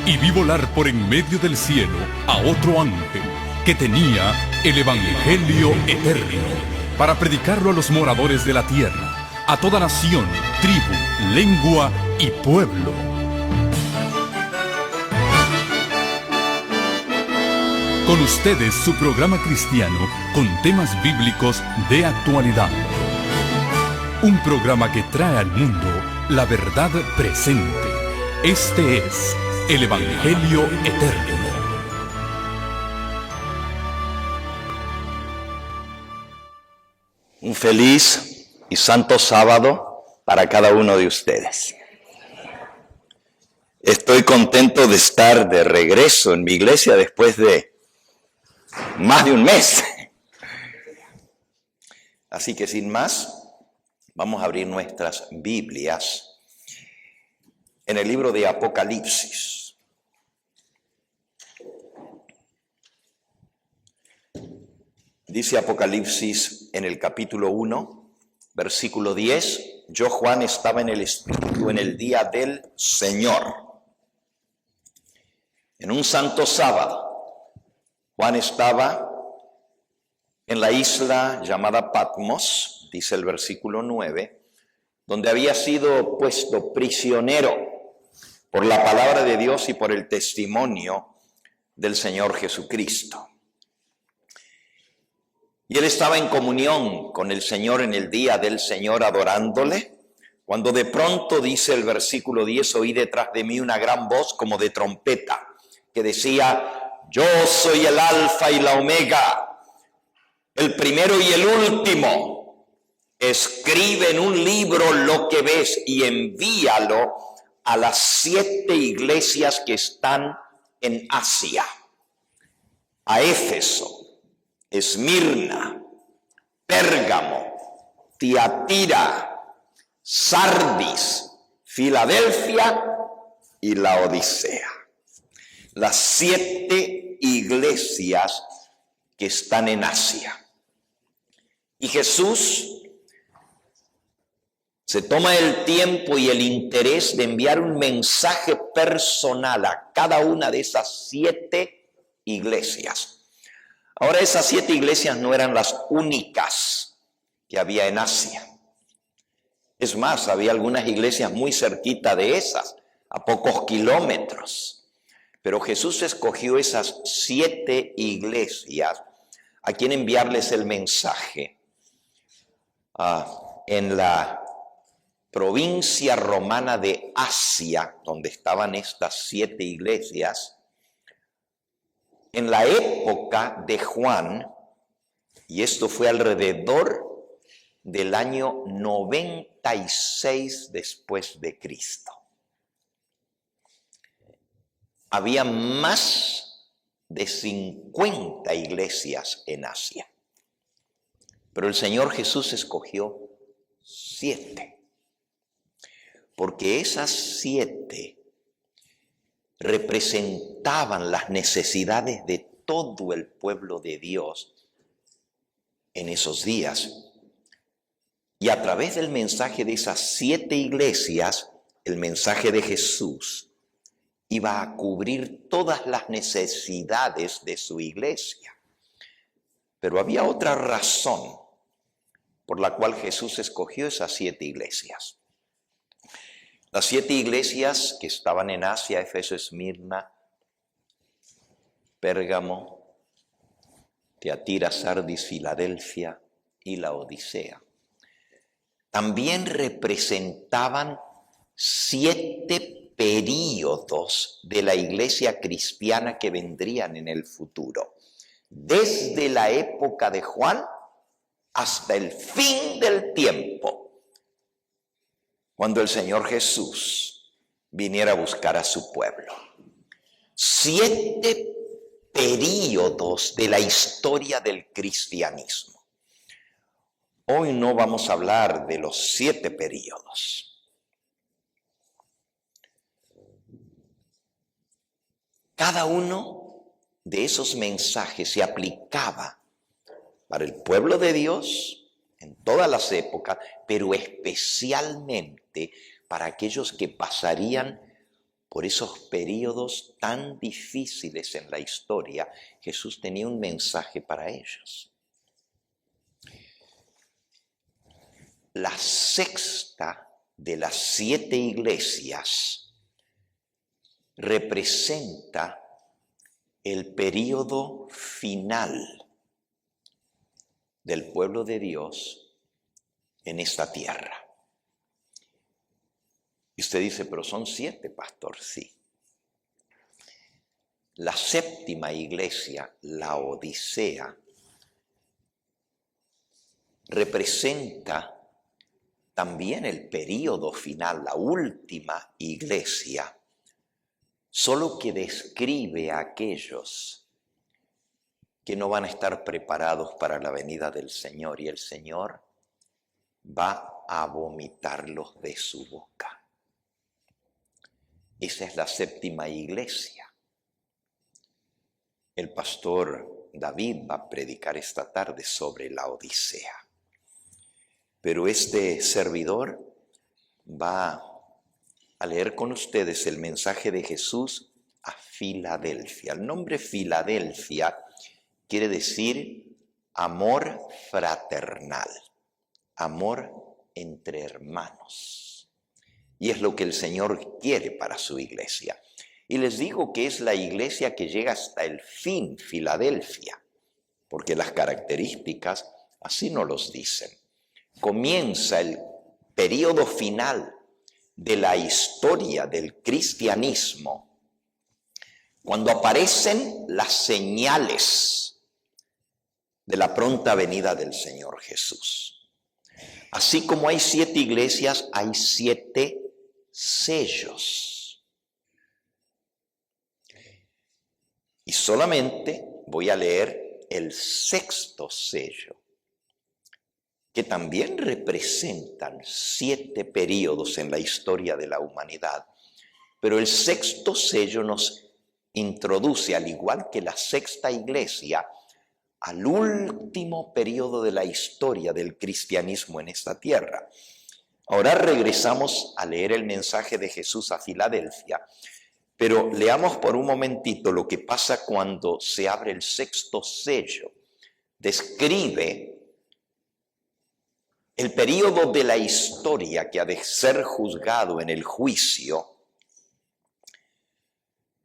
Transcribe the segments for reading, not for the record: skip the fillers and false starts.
y vi volar por en medio del cielo a otro ángel que tenía el Evangelio eterno para predicarlo a los moradores de la tierra, a toda nación, tribu, lengua y pueblo. Con ustedes su programa cristiano con temas bíblicos de actualidad. Un programa que trae al mundo la verdad presente. Este es el Evangelio Eterno. Un feliz y santo sábado para cada uno de ustedes. Estoy contento de estar de regreso en mi iglesia después de más de un mes. Así que sin más, vamos a abrir nuestras Biblias en el libro de Apocalipsis. Dice Apocalipsis en el capítulo 1, versículo 10, yo Juan estaba en el Espíritu en el día del Señor. En un santo sábado, Juan estaba en la isla llamada Patmos, dice el versículo 9, donde había sido puesto prisionero por la palabra de Dios y por el testimonio del Señor Jesucristo. Y él estaba en comunión con el Señor en el día del Señor adorándole, cuando de pronto, dice el versículo 10, oí detrás de mí una gran voz como de trompeta, que decía, yo soy el Alfa y la Omega, el primero y el último. Escribe en un libro lo que ves y envíalo a las 7 iglesias que están en Asia. A Éfeso, Esmirna, Pérgamo, Tiatira, Sardis, Filadelfia y Laodicea. Las 7 iglesias que están en Asia. Y Jesús se toma el tiempo y el interés de enviar un mensaje personal a cada una de esas 7 iglesias. Ahora, esas 7 iglesias no eran las únicas que había en Asia. Es más, había algunas iglesias muy cerquita de esas, a pocos kilómetros. Pero Jesús escogió esas 7 iglesias a quien enviarles el mensaje. En la provincia romana de Asia, donde estaban estas 7 iglesias, en la época de Juan, y esto fue alrededor del año 96 después de Cristo. Había más de 50 iglesias en Asia. Pero el Señor Jesús escogió 7. Porque esas 7 representaban las necesidades de todo el pueblo de Dios en esos días. Y a través del mensaje de esas 7 iglesias, el mensaje de Jesús iba a cubrir todas las necesidades de su iglesia. Pero había otra razón por la cual Jesús escogió esas 7 iglesias. Las 7 iglesias que estaban en Asia, Éfeso, Esmirna, Pérgamo, Tiatira, Sardis, Filadelfia y Laodicea, también representaban 7 períodos de la iglesia cristiana que vendrían en el futuro. Desde la época de Juan hasta el fin del tiempo, cuando el Señor Jesús viniera a buscar a su pueblo. 7 períodos de la historia del cristianismo. Hoy no vamos a hablar de los 7 períodos. Cada uno de esos mensajes se aplicaba para el pueblo de Dios en todas las épocas, pero especialmente para aquellos que pasarían por esos periodos tan difíciles en la historia, Jesús tenía un mensaje para ellos. La sexta de las 7 iglesias representa el periodo final del pueblo de Dios en esta tierra. Y usted dice, pero son 7, pastor. Sí. La séptima iglesia, la Odisea, representa también el periodo final, la última iglesia, solo que describe a aquellos que no van a estar preparados para la venida del Señor, y el Señor va a vomitarlos de su boca. Esa es la séptima iglesia. El pastor David va a predicar esta tarde sobre la Odisea. Pero este servidor va a leer con ustedes el mensaje de Jesús a Filadelfia. El nombre Filadelfia quiere decir amor fraternal, amor entre hermanos. Y es lo que el Señor quiere para su iglesia. Y les digo que es la iglesia que llega hasta el fin, Filadelfia, porque las características así nos los dicen. Comienza el periodo final de la historia del cristianismo cuando aparecen las señales de la pronta venida del Señor Jesús. Así como hay 7 iglesias, hay 7 sellos. Y solamente voy a leer el 6º sello, que también representan 7 periodos en la historia de la humanidad. Pero el 6º sello nos introduce, al igual que la 6ª iglesia, al último periodo de la historia del cristianismo en esta tierra. Ahora regresamos a leer el mensaje de Jesús a Filadelfia, pero leamos por un momentito lo que pasa cuando se abre el 6º sello. Describe el periodo de la historia que ha de ser juzgado en el juicio,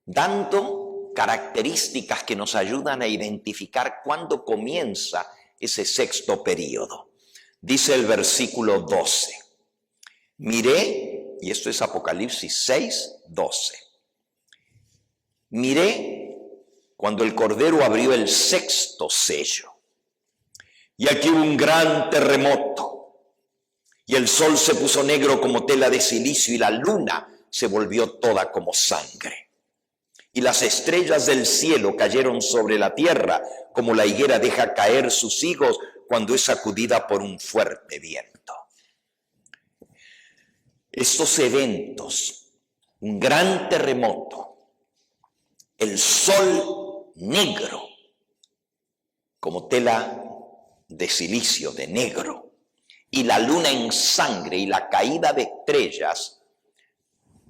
dando características que nos ayudan a identificar cuándo comienza ese 6º periodo. Dice el versículo 12. Miré, y esto es Apocalipsis 6, 12. Miré cuando el Cordero abrió el 6º sello, y aquí hubo un gran terremoto. Y el sol se puso negro como tela de silicio y la luna se volvió toda como sangre. Y las estrellas del cielo cayeron sobre la tierra como la higuera deja caer sus higos cuando es sacudida por un fuerte viento. Estos eventos, un gran terremoto, el sol negro como tela de silicio, de negro, y la luna en sangre y la caída de estrellas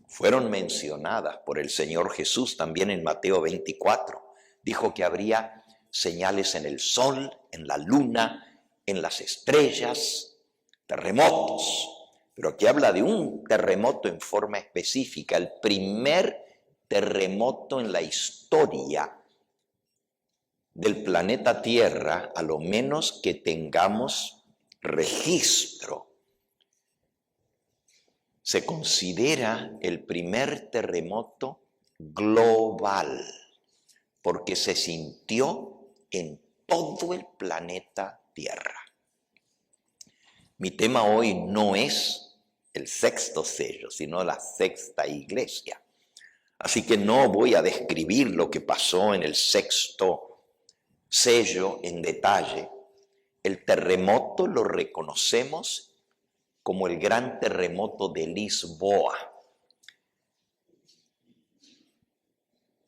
fueron mencionadas por el Señor Jesús también en Mateo 24. Dijo que habría señales en el sol, en la luna, en las estrellas, terremotos. Pero aquí habla de un terremoto en forma específica, el primer terremoto en la historia del planeta Tierra, a lo menos que tengamos registro. Se considera el primer terremoto global porque se sintió en todo el planeta Tierra. Mi tema hoy no es el 6º sello, sino la 6ª iglesia. Así que no voy a describir lo que pasó en el 6º sello en detalle. El terremoto lo reconocemos como el gran terremoto de Lisboa.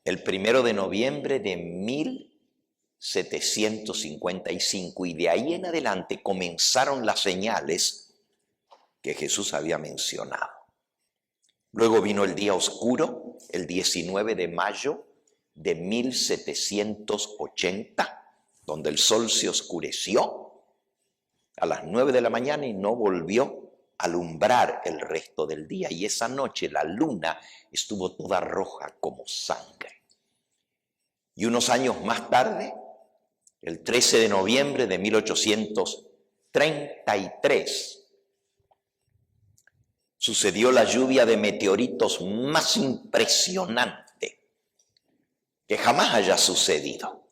El 1 de noviembre de 1755, y de ahí en adelante comenzaron las señales que Jesús había mencionado. Luego vino el día oscuro, el 19 de mayo de 1780, donde el sol se oscureció a las 9 de la mañana y no volvió a alumbrar el resto del día. Y esa noche la luna estuvo toda roja como sangre. Y unos años más tarde, el 13 de noviembre de 1833, sucedió la lluvia de meteoritos más impresionante que jamás haya sucedido.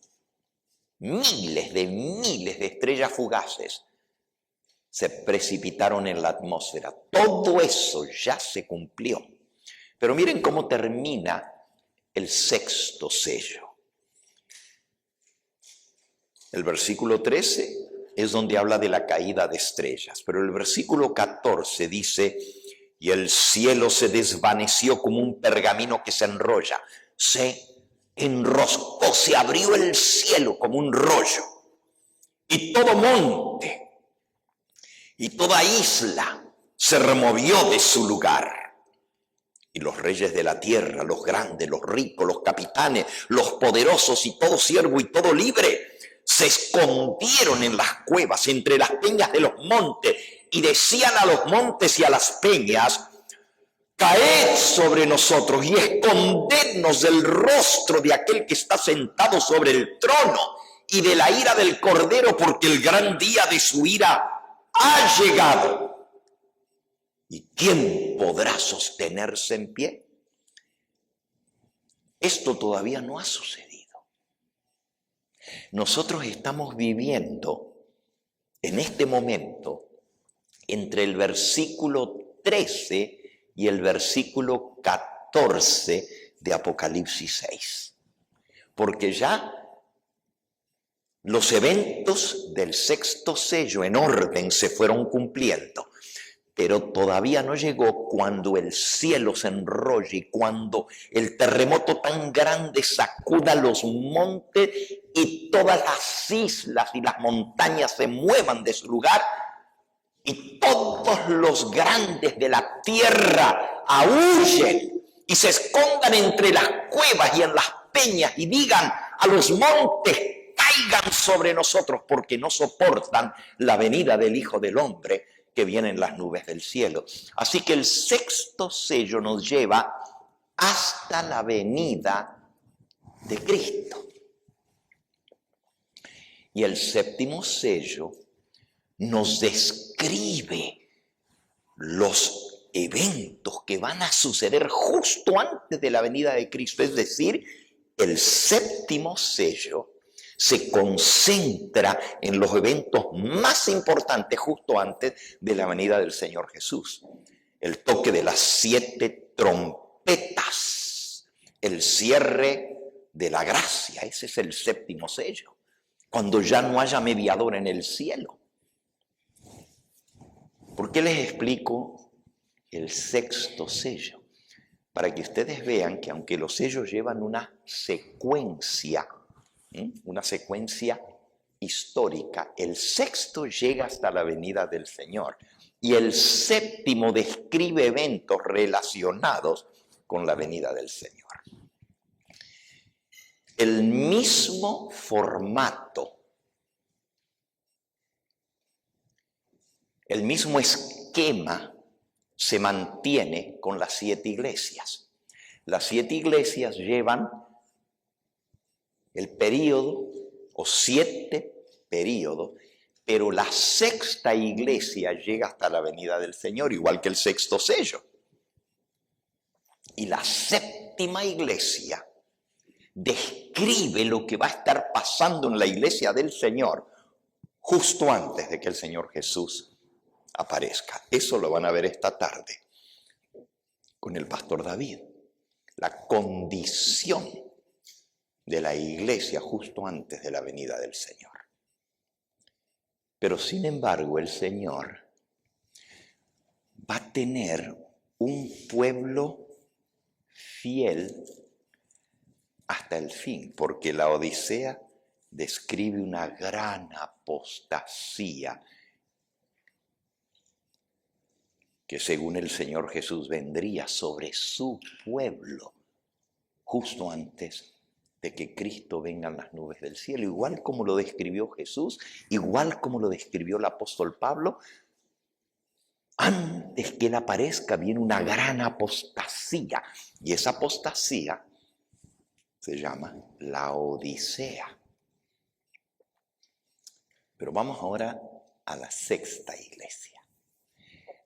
Miles de estrellas fugaces se precipitaron en la atmósfera. Todo eso ya se cumplió. Pero miren cómo termina el sexto sello. El versículo 13 es donde habla de la caída de estrellas, pero el versículo 14 dice: y el cielo se desvaneció como un pergamino que se enrolla. Se enroscó, se abrió el cielo como un rollo. Y todo monte y toda isla se removió de su lugar. Y los reyes de la tierra, los grandes, los ricos, los capitanes, los poderosos y todo siervo y todo libre, se escondieron en las cuevas, entre las peñas de los montes, y decían a los montes y a las peñas: caed sobre nosotros y escondednos del rostro de aquel que está sentado sobre el trono y de la ira del Cordero, porque el gran día de su ira ha llegado. ¿Y quién podrá sostenerse en pie? Esto todavía no ha sucedido. Nosotros estamos viviendo en este momento entre el versículo 13 y el versículo 14 de Apocalipsis 6. Porque ya los eventos del sexto sello en orden se fueron cumpliendo. Pero todavía no llegó cuando el cielo se enrolle y cuando el terremoto tan grande sacuda los montes y todas las islas y las montañas se muevan de su lugar y todos los grandes de la tierra aúllen y se escondan entre las cuevas y en las peñas y digan a los montes: caigan sobre nosotros, porque no soportan la venida del Hijo del Hombre que viene en las nubes del cielo. Así que el sexto sello nos lleva hasta la venida de Cristo. Y el séptimo sello nos describe los eventos que van a suceder justo antes de la venida de Cristo. Es decir, el séptimo sello se concentra en los eventos más importantes justo antes de la venida del Señor Jesús. El toque de las 7 trompetas, el cierre de la gracia, ese es el séptimo sello, cuando ya no haya mediador en el cielo. ¿Por qué les explico el sexto sello? Para que ustedes vean que aunque los sellos llevan una secuencia histórica, el sexto llega hasta la venida del Señor y el séptimo describe eventos relacionados con la venida del Señor. El mismo formato, el mismo esquema se mantiene con las 7 iglesias. Las 7 iglesias llevan el período o 7 periodos, pero la sexta iglesia llega hasta la venida del Señor, igual que el sexto sello. Y la séptima iglesia describe lo que va a estar pasando en la iglesia del Señor justo antes de que el Señor Jesús aparezca. Eso lo van a ver esta tarde con el pastor David. La condición de la iglesia justo antes de la venida del Señor. Pero sin embargo, el Señor va a tener un pueblo fiel hasta el fin, porque la Odisea describe una gran apostasía que según el Señor Jesús vendría sobre su pueblo justo antes de que Cristo venga en las nubes del cielo, igual como lo describió Jesús, igual como lo describió el apóstol Pablo. Antes que Él aparezca viene una gran apostasía, y esa apostasía se llama la Odisea. Pero vamos ahora a la sexta iglesia.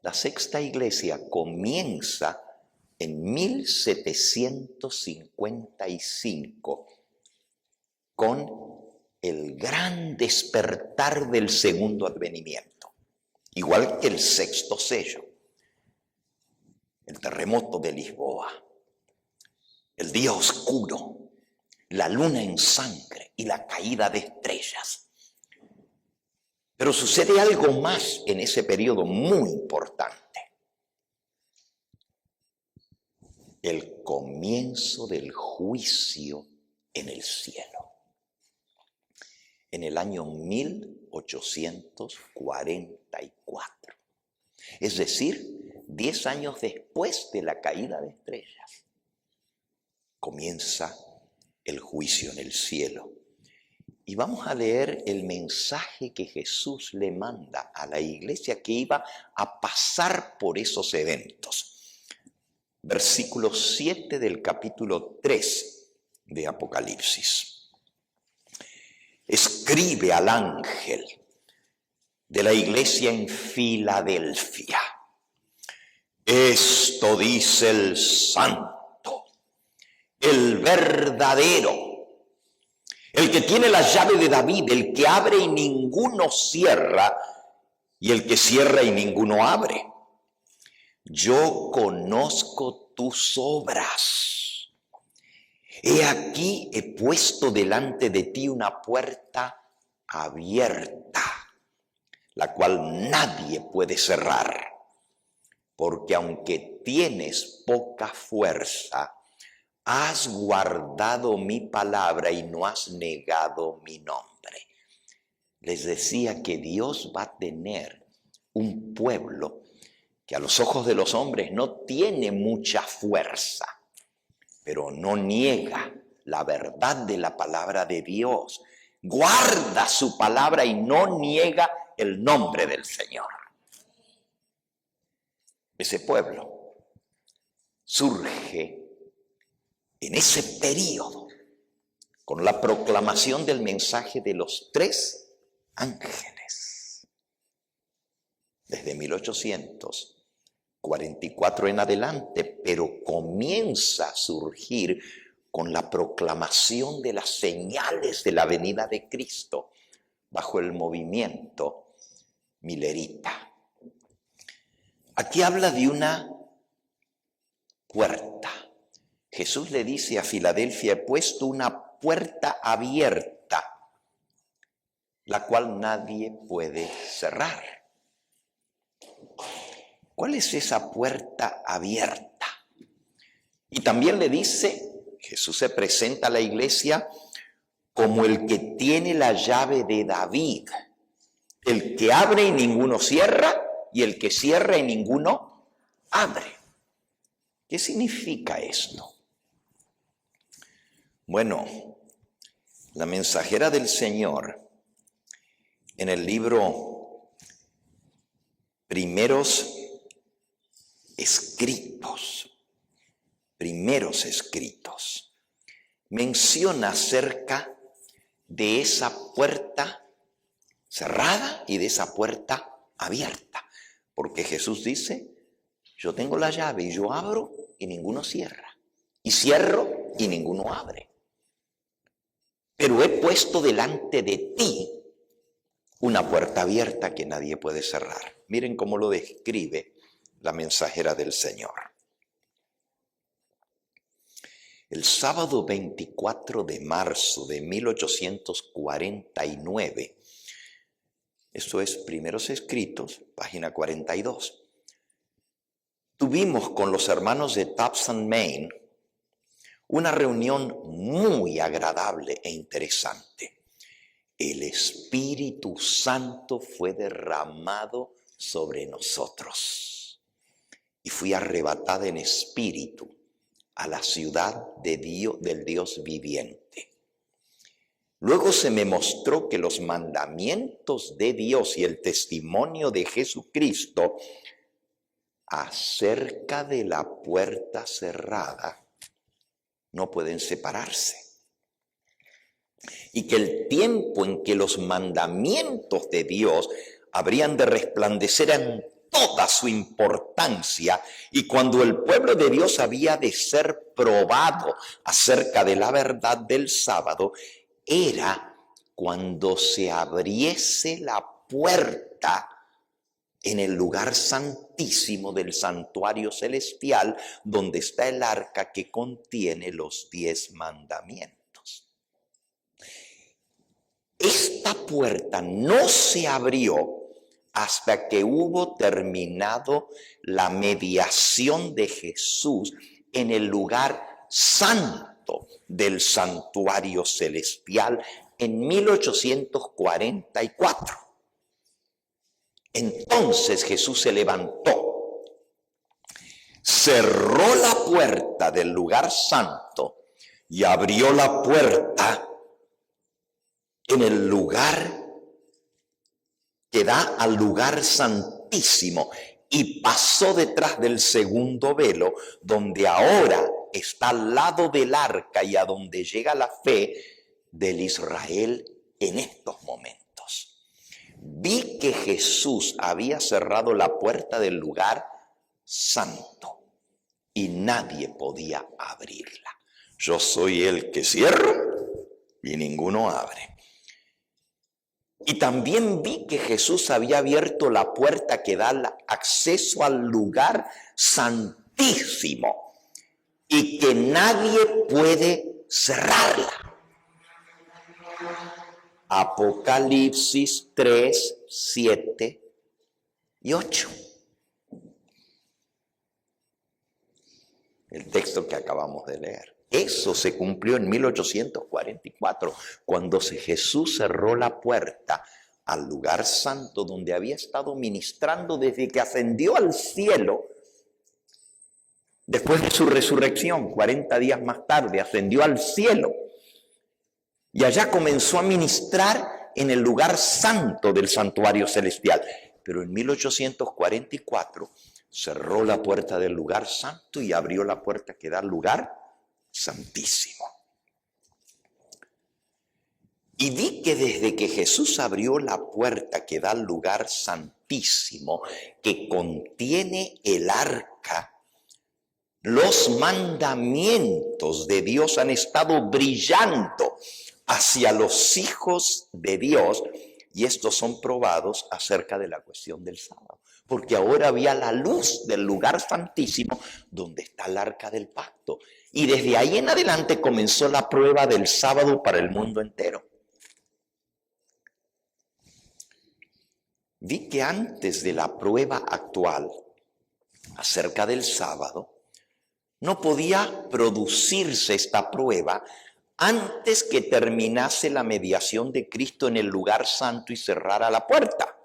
La sexta iglesia comienza en 1755 con el gran despertar del segundo advenimiento, igual que el sexto sello, el terremoto de Lisboa, el día oscuro, la luna en sangre y la caída de estrellas. Pero sucede algo más en ese periodo muy importante. El comienzo del juicio en el cielo. En el año 1844. Es decir, 10 años después de la caída de estrellas, comienza el juicio en el cielo. Y vamos a leer el mensaje que Jesús le manda a la iglesia que iba a pasar por esos eventos. Versículo 7 del capítulo 3 de Apocalipsis. Escribe al ángel de la iglesia en Filadelfia. Esto dice el santo, el verdadero, el que tiene la llave de David, el que abre y ninguno cierra, y el que cierra y ninguno abre. Yo conozco tus obras. He aquí he puesto delante de ti una puerta abierta, la cual nadie puede cerrar, porque aunque tienes poca fuerza, has guardado mi palabra y no has negado mi nombre. Les decía que Dios va a tener un pueblo que a los ojos de los hombres no tiene mucha fuerza, pero no niega la verdad de la palabra de Dios. Guarda su palabra y no niega el nombre del Señor. Ese pueblo surge en ese periodo con la proclamación del mensaje de los 3 ángeles. Desde 1844 en adelante, pero comienza a surgir con la proclamación de las señales de la venida de Cristo bajo el movimiento milerita. Aquí habla de una puerta. Jesús le dice a Filadelfia, he puesto una puerta abierta, la cual nadie puede cerrar. ¿Cuál es esa puerta abierta? Y también le dice, Jesús se presenta a la iglesia como el que tiene la llave de David, el que abre y ninguno cierra, y el que cierra y ninguno abre. ¿Qué significa esto? Bueno, la mensajera del Señor en el libro Primeros Escritos, menciona acerca de esa puerta cerrada y de esa puerta abierta, porque Jesús dice, yo tengo la llave y yo abro y ninguno cierra, y cierro y ninguno abre. Pero he puesto delante de ti una puerta abierta que nadie puede cerrar. Miren cómo lo describe la mensajera del Señor. El sábado 24 de marzo de 1849, esto es Primeros Escritos, página 42, tuvimos con los hermanos de Towson, Maine, una reunión muy agradable e interesante. El Espíritu Santo fue derramado sobre nosotros y fui arrebatada en espíritu a la ciudad de del Dios viviente. Luego se me mostró que los mandamientos de Dios y el testimonio de Jesucristo acerca de la puerta cerrada no pueden separarse. Y que el tiempo en que los mandamientos de Dios habrían de resplandecer en toda su importancia, y cuando el pueblo de Dios había de ser probado acerca de la verdad del sábado, era cuando se abriese la puerta en el lugar santísimo del santuario celestial, donde está el arca que contiene los 10 mandamientos. Esta puerta no se abrió hasta que hubo terminado la mediación de Jesús en el lugar santo del santuario celestial en 1844. Entonces Jesús se levantó, cerró la puerta del lugar santo y abrió la puerta en el lugar que da al lugar santísimo, y pasó detrás del segundo velo, donde ahora está al lado del arca y a donde llega la fe del Israel en estos momentos. Vi que Jesús había cerrado la puerta del lugar santo y nadie podía abrirla. Yo soy el que cierro y ninguno abre. Y también vi que Jesús había abierto la puerta que da acceso al lugar santísimo y que nadie puede cerrarla. Apocalipsis 3, 7 y 8. El texto que acabamos de leer. Eso se cumplió en 1844, cuando Jesús cerró la puerta al lugar santo donde había estado ministrando desde que ascendió al cielo. Después de su resurrección, 40 días más tarde, ascendió al cielo. Y allá comenzó a ministrar en el lugar santo del santuario celestial. Pero en 1844 cerró la puerta del lugar santo y abrió la puerta que da al lugar santísimo. Y vi que desde que Jesús abrió la puerta que da al lugar santísimo, que contiene el arca, los mandamientos de Dios han estado brillando hacia los hijos de Dios, y estos son probados acerca de la cuestión del sábado. Porque ahora había la luz del lugar santísimo donde está el arca del pacto. Y desde ahí en adelante comenzó la prueba del sábado para el mundo entero. Vi que antes de la prueba actual acerca del sábado, no podía producirse esta prueba antes que terminase la mediación de Cristo en el lugar santo y cerrara la puerta.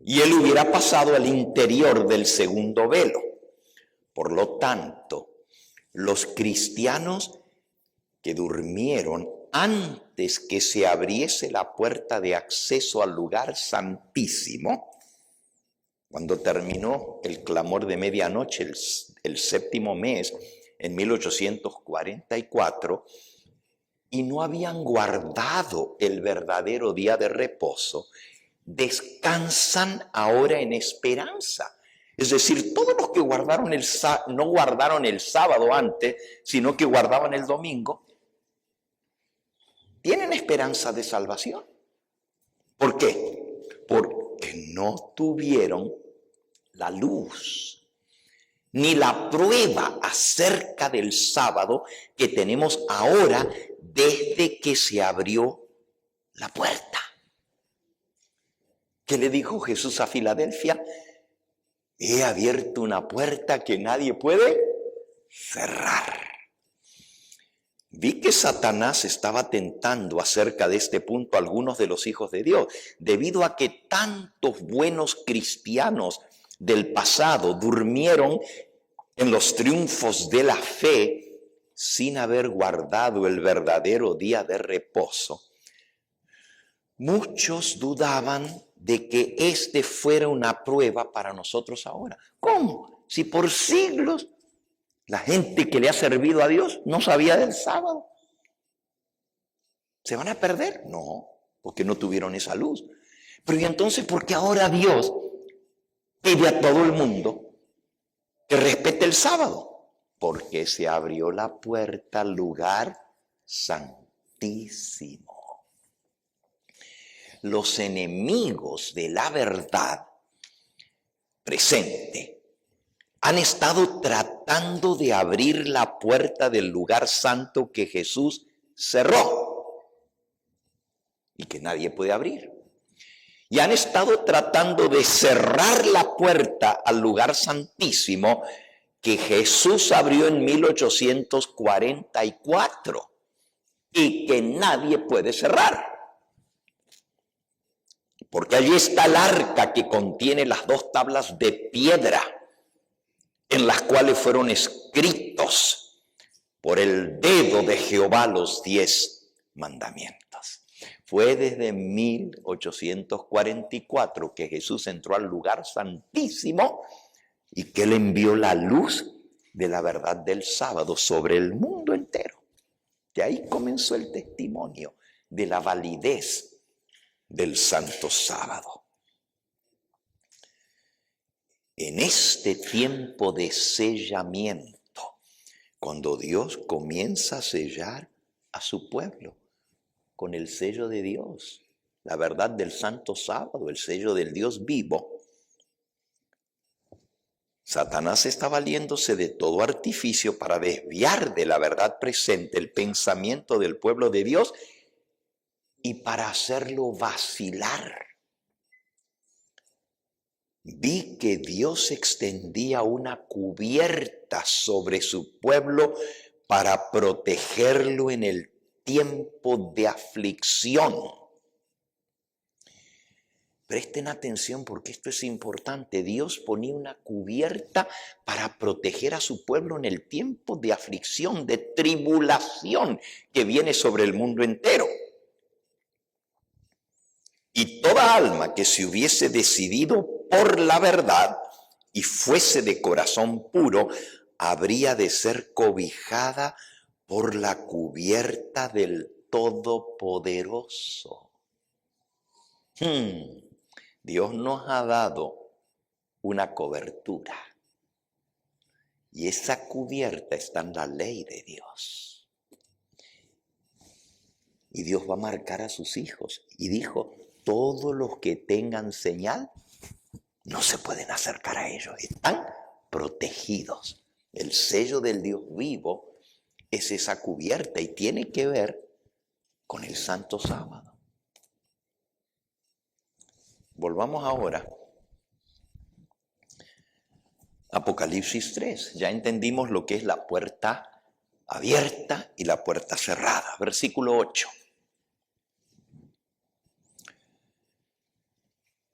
Y él hubiera pasado al interior del segundo velo. Por lo tanto, los cristianos que durmieron antes que se abriese la puerta de acceso al lugar santísimo, cuando terminó el clamor de medianoche, el séptimo mes, en 1844, y no habían guardado el verdadero día de reposo, descansan ahora en esperanza. Es decir, todos los que guardaron no guardaron el sábado antes, sino que guardaban el domingo, tienen esperanza de salvación. ¿Por qué? Porque no tuvieron la luz, ni la prueba acerca del sábado que tenemos ahora desde que se abrió la puerta. ¿Qué le dijo Jesús a Filadelfia? He abierto una puerta que nadie puede cerrar. Vi que Satanás estaba tentando acerca de este punto a algunos de los hijos de Dios, debido a que tantos buenos cristianos del pasado durmieron en los triunfos de la fe sin haber guardado el verdadero día de reposo, muchos dudaban de que este fuera una prueba para nosotros ahora. ¿Cómo? Si por siglos la gente que le ha servido a Dios no sabía del sábado. ¿Se van a perder? No, porque no tuvieron esa luz. Pero ¿y entonces por qué ahora Dios pide a todo el mundo que respete el sábado? Porque se abrió la puerta al lugar santísimo. Los enemigos de la verdad presente han estado tratando de abrir la puerta del lugar santo que Jesús cerró y que nadie puede abrir. Y han estado tratando de cerrar la puerta al lugar santísimo que Jesús abrió en 1844 y que nadie puede cerrar. Porque allí está el arca que contiene las 2 tablas de piedra en las cuales fueron escritos por el dedo de Jehová los 10 mandamientos. Fue desde 1844 que Jesús entró al lugar santísimo y que Él envió la luz de la verdad del sábado sobre el mundo entero. De ahí comenzó el testimonio de la validez del santo sábado. En este tiempo de sellamiento, cuando Dios comienza a sellar a su pueblo con el sello de Dios, la verdad del santo sábado, el sello del Dios vivo, Satanás está valiéndose de todo artificio para desviar de la verdad presente el pensamiento del pueblo de Dios y para hacerlo vacilar. Vi que Dios extendía una cubierta sobre su pueblo para protegerlo en el tiempo de aflicción. Presten atención porque esto es importante. Dios ponía una cubierta para proteger a su pueblo en el tiempo de aflicción, de tribulación que viene sobre el mundo entero. Y toda alma que se hubiese decidido por la verdad y fuese de corazón puro, habría de ser cobijada por la cubierta del Todopoderoso. Dios nos ha dado una cobertura. Y esa cubierta está en la ley de Dios. Y Dios va a marcar a sus hijos. Y dijo, todos los que tengan señal, no se pueden acercar a ellos. Están protegidos. El sello del Dios vivo es esa cubierta y tiene que ver con el Santo Sábado. Volvamos ahora a Apocalipsis 3. Ya entendimos lo que es la puerta abierta y la puerta cerrada. Versículo 8.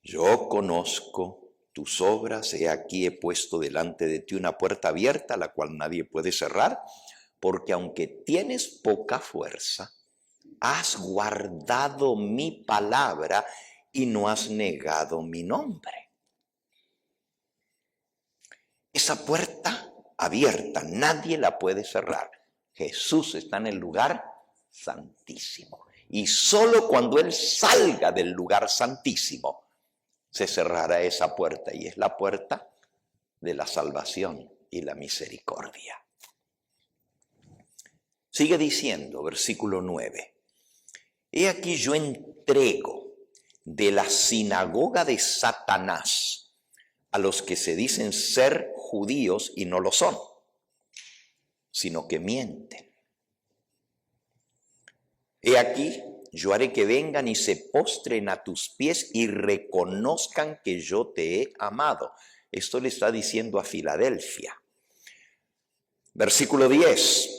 Yo conozco tus obras, he aquí he puesto delante de ti una puerta abierta, la cual nadie puede cerrar, porque aunque tienes poca fuerza, has guardado mi palabra y no has negado mi nombre. Esa puerta abierta, nadie la puede cerrar. Jesús está en el lugar santísimo. Y solo cuando Él salga del lugar santísimo, se cerrará esa puerta, y es la puerta de la salvación y la misericordia. Sigue diciendo, versículo 9. He aquí yo entrego de la sinagoga de Satanás a los que se dicen ser judíos y no lo son, sino que mienten. He aquí, yo haré que vengan y se postren a tus pies y reconozcan que yo te he amado. Esto le está diciendo a Filadelfia. Versículo 10.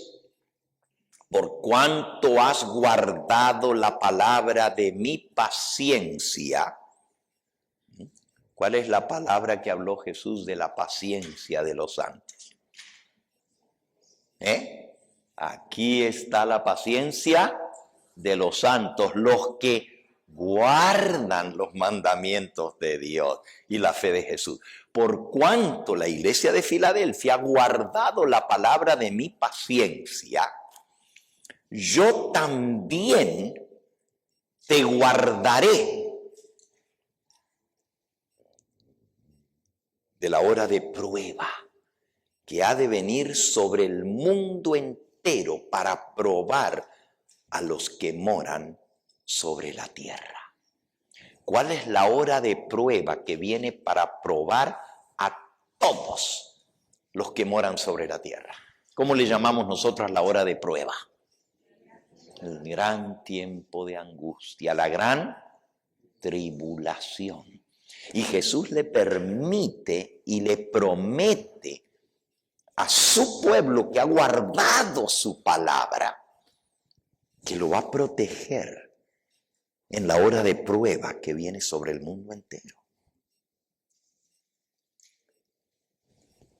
Por cuanto has guardado la palabra de mi paciencia. ¿Cuál es la palabra que habló Jesús de la paciencia de los santos? Aquí está la paciencia de los santos, los que guardan los mandamientos de Dios y la fe de Jesús. Por cuanto la iglesia de Filadelfia ha guardado la palabra de mi paciencia, yo también te guardaré de la hora de prueba que ha de venir sobre el mundo entero para probar a los que moran sobre la tierra. ¿Cuál es la hora de prueba que viene para probar a todos los que moran sobre la tierra? ¿Cómo le llamamos nosotros la hora de prueba? El gran tiempo de angustia, la gran tribulación. Y Jesús le permite y le promete a su pueblo que ha guardado su palabra, que lo va a proteger en la hora de prueba que viene sobre el mundo entero.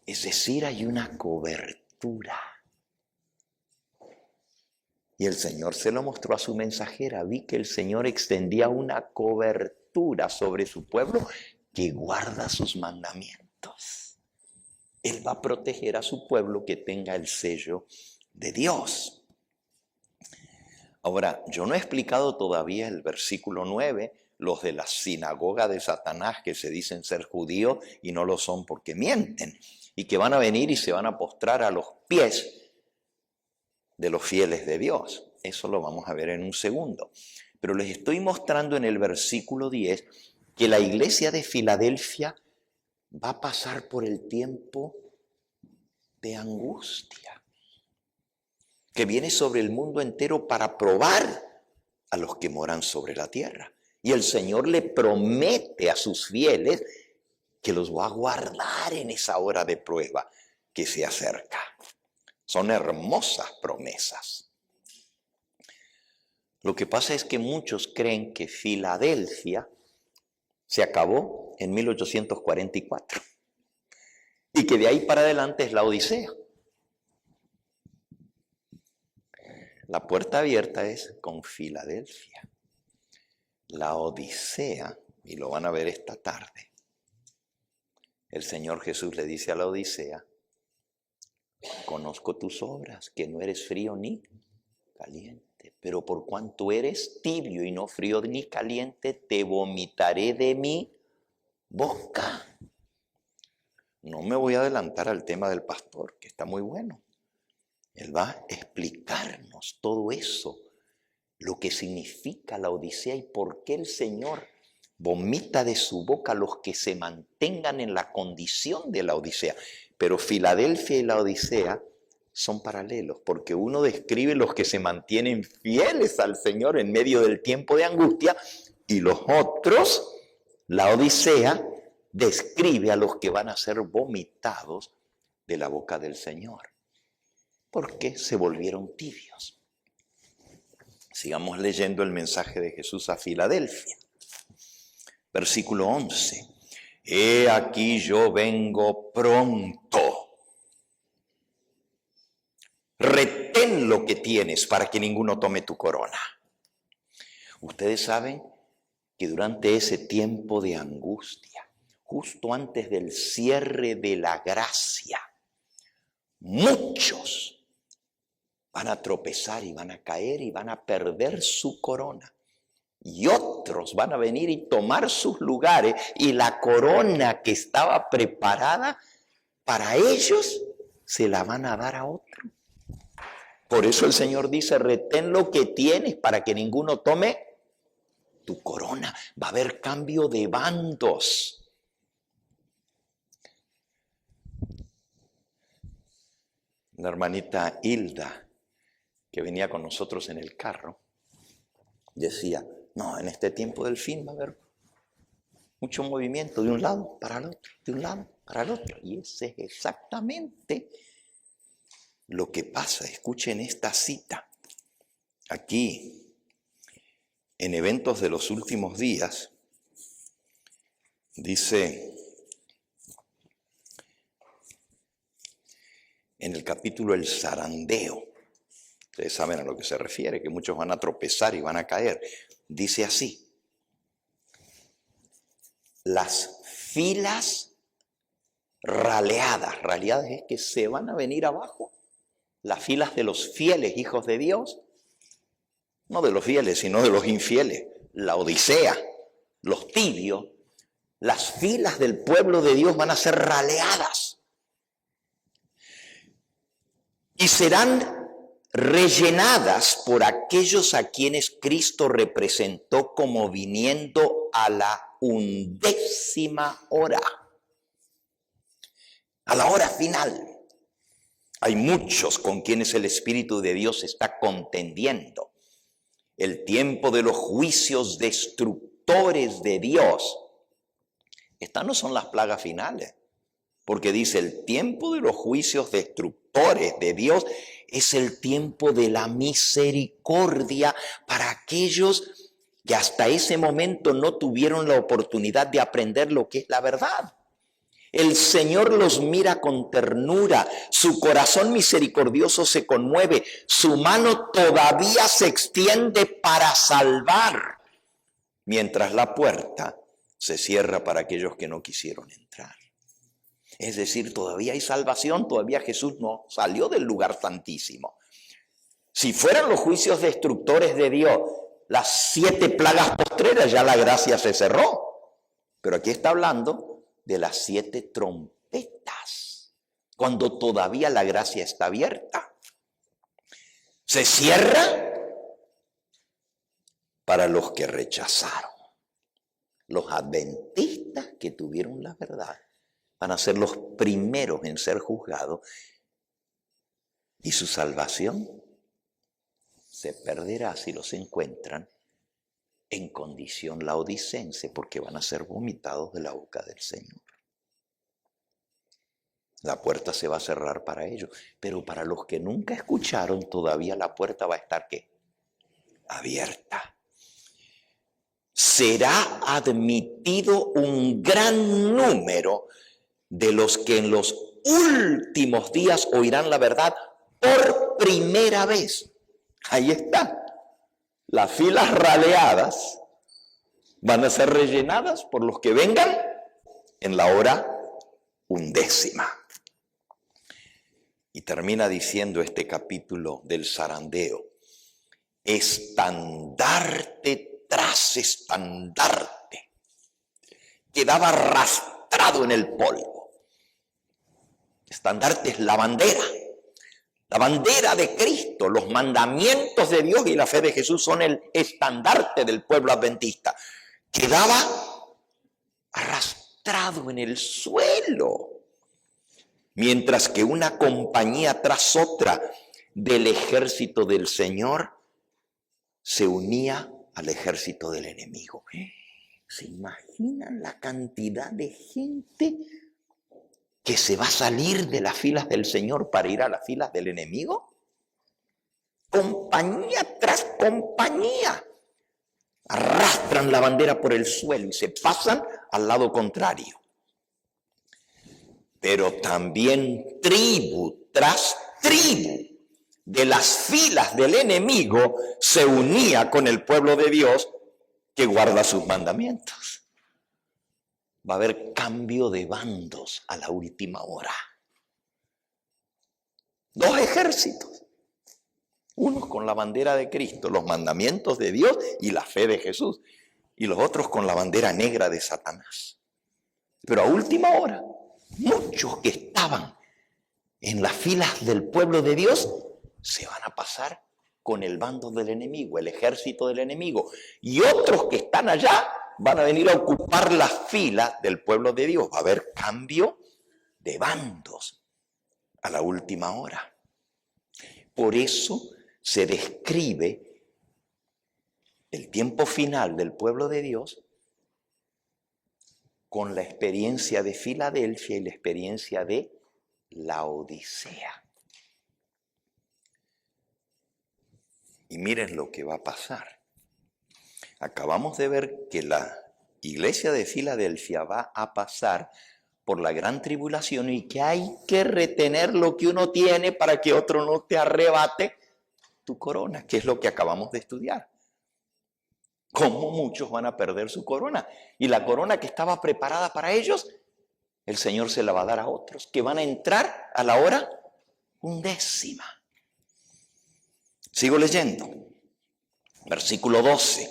Es decir, hay una cobertura. Y el Señor se lo mostró a su mensajera. Vi que el Señor extendía una cobertura sobre su pueblo que guarda sus mandamientos. Él va a proteger a su pueblo que tenga el sello de Dios. Ahora, yo no he explicado todavía el versículo 9, los de la sinagoga de Satanás que se dicen ser judíos y no lo son porque mienten, y que van a venir y se van a postrar a los pies de los fieles de Dios. Eso lo vamos a ver en un segundo. Pero les estoy mostrando en el versículo 10 que la iglesia de Filadelfia va a pasar por el tiempo de angustia que viene sobre el mundo entero para probar a los que moran sobre la tierra. Y el Señor le promete a sus fieles que los va a guardar en esa hora de prueba que se acerca. Son hermosas promesas. Lo que pasa es que muchos creen que Filadelfia se acabó en 1844 y que de ahí para adelante es la Odisea. La puerta abierta es con Filadelfia. La Odisea, y lo van a ver esta tarde, el Señor Jesús le dice a la Odisea: conozco tus obras, que no eres frío ni caliente, pero por cuanto eres tibio y no frío ni caliente, te vomitaré de mi boca. No me voy a adelantar al tema del pastor, que está muy bueno. Él va a explicarnos todo eso, lo que significa la Odisea y por qué el Señor vomita de su boca a los que se mantengan en la condición de la Odisea. Pero Filadelfia y la Odisea son paralelos, porque uno describe los que se mantienen fieles al Señor en medio del tiempo de angustia, y los otros, la Odisea, describe a los que van a ser vomitados de la boca del Señor, porque se volvieron tibios. Sigamos leyendo el mensaje de Jesús a Filadelfia. Versículo 11. He aquí yo vengo pronto. Retén lo que tienes para que ninguno tome tu corona. Ustedes saben que durante ese tiempo de angustia, justo antes del cierre de la gracia, muchos van a tropezar y van a caer y van a perder su corona. Y otros van a venir y tomar sus lugares, y la corona que estaba preparada para ellos se la van a dar a otro. Por eso el Señor dice: retén lo que tienes para que ninguno tome tu corona. Va a haber cambio de bandos. La hermanita Hilda, que venía con nosotros en el carro, decía: no, en este tiempo del fin va a haber mucho movimiento de un lado para el otro, de un lado para el otro. Y ese es exactamente lo que pasa. Escuchen esta cita. Aquí, en Eventos de los Últimos Días, dice en el capítulo El zarandeo. Ustedes saben a lo que se refiere, que muchos van a tropezar y van a caer. Dice así: las filas raleadas. Raleadas es que se van a venir abajo. Las filas de los fieles hijos de Dios. No de los fieles, sino de los infieles. La odisea, los tibios. Las filas del pueblo de Dios van a ser raleadas. Y serán rellenadas por aquellos a quienes Cristo representó como viniendo a la 11ª hora. A la hora final. Hay muchos con quienes el Espíritu de Dios está contendiendo. El tiempo de los juicios destructores de Dios. Estas no son las plagas finales. Porque dice, el tiempo de los juicios destructores de Dios es el tiempo de la misericordia para aquellos que hasta ese momento no tuvieron la oportunidad de aprender lo que es la verdad. El Señor los mira con ternura, su corazón misericordioso se conmueve, su mano todavía se extiende para salvar, mientras la puerta se cierra para aquellos que no quisieron entrar. Es decir, todavía hay salvación, todavía Jesús no salió del lugar santísimo. Si fueran los juicios destructores de Dios, las 7 plagas postreras, ya la gracia se cerró. Pero aquí está hablando de las 7 trompetas, cuando todavía la gracia está abierta. Se cierra para los que rechazaron. Los adventistas que tuvieron la verdad van a ser los primeros en ser juzgados y su salvación se perderá si los encuentran en condición laodicense, porque van a ser vomitados de la boca del Señor. La puerta se va a cerrar para ellos, pero para los que nunca escucharon, todavía la puerta va a estar ¿qué? Abierta. Será admitido un gran número de los que en los últimos días oirán la verdad por primera vez. Ahí está. Las filas raleadas van a ser rellenadas por los que vengan en la hora 11ª. Y termina diciendo este capítulo del zarandeo: estandarte tras estandarte quedaba arrastrado en el polvo. Estandarte es la bandera de Cristo. Los mandamientos de Dios y la fe de Jesús son el estandarte del pueblo adventista. Quedaba arrastrado en el suelo, mientras que una compañía tras otra del ejército del Señor se unía al ejército del enemigo. ¿Se imaginan la cantidad de gente que se va a salir de las filas del Señor para ir a las filas del enemigo? Compañía tras compañía arrastran la bandera por el suelo y se pasan al lado contrario. Pero también tribu tras tribu de las filas del enemigo se unía con el pueblo de Dios que guarda sus mandamientos. Va a haber cambio de bandos a la última hora. 2 ejércitos. Unos con la bandera de Cristo, los mandamientos de Dios y la fe de Jesús. Y los otros con la bandera negra de Satanás. Pero a última hora, muchos que estaban en las filas del pueblo de Dios se van a pasar con el bando del enemigo, el ejército del enemigo. Y otros que están allá van a venir a ocupar las filas del pueblo de Dios. Va a haber cambio de bandos a la última hora. Por eso se describe el tiempo final del pueblo de Dios con la experiencia de Filadelfia y la experiencia de Laodicea. Y miren lo que va a pasar. Acabamos de ver que la iglesia de Filadelfia va a pasar por la gran tribulación y que hay que retener lo que uno tiene para que otro no te arrebate tu corona, que es lo que acabamos de estudiar. ¿Cómo muchos van a perder su corona? Y la corona que estaba preparada para ellos, el Señor se la va a dar a otros, que van a entrar a la hora 11. Sigo leyendo. Versículo 12.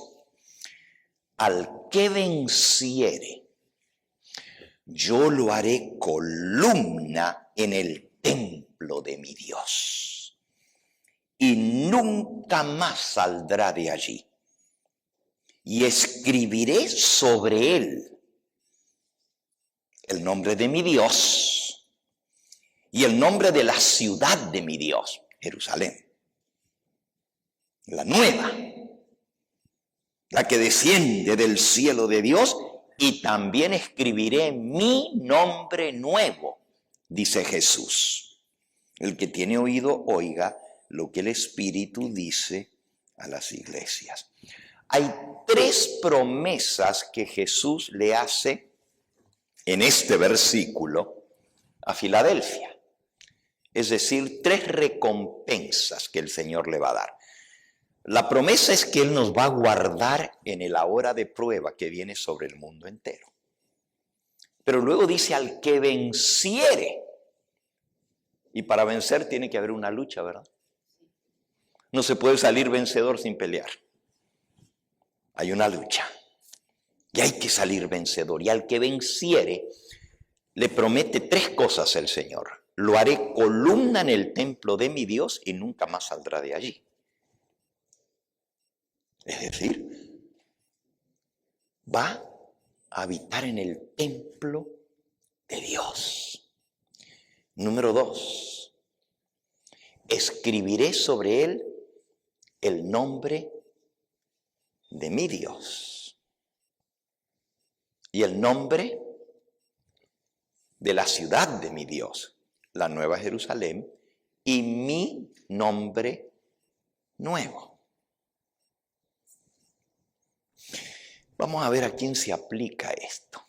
Al que venciere, yo lo haré columna en el templo de mi Dios, y nunca más saldrá de allí. Y escribiré sobre él el nombre de mi Dios y el nombre de la ciudad de mi Dios, Jerusalén, la nueva, la que desciende del cielo de Dios, y también escribiré mi nombre nuevo, dice Jesús. El que tiene oído, oiga lo que el Espíritu dice a las iglesias. Hay 3 promesas que Jesús le hace en este versículo a Filadelfia. Es decir, 3 recompensas que el Señor le va a dar. La promesa es que Él nos va a guardar en la hora de prueba que viene sobre el mundo entero. Pero luego dice al que venciere. Y para vencer tiene que haber una lucha, ¿verdad? No se puede salir vencedor sin pelear. Hay una lucha. Y hay que salir vencedor. Y al que venciere, le promete 3 cosas el Señor. Lo haré columna en el templo de mi Dios y nunca más saldrá de allí. Es decir, va a habitar en el templo de Dios. Número 2, escribiré sobre él el nombre de mi Dios y el nombre de la ciudad de mi Dios, la Nueva Jerusalén, y mi nombre nuevo. Vamos a ver a quién se aplica esto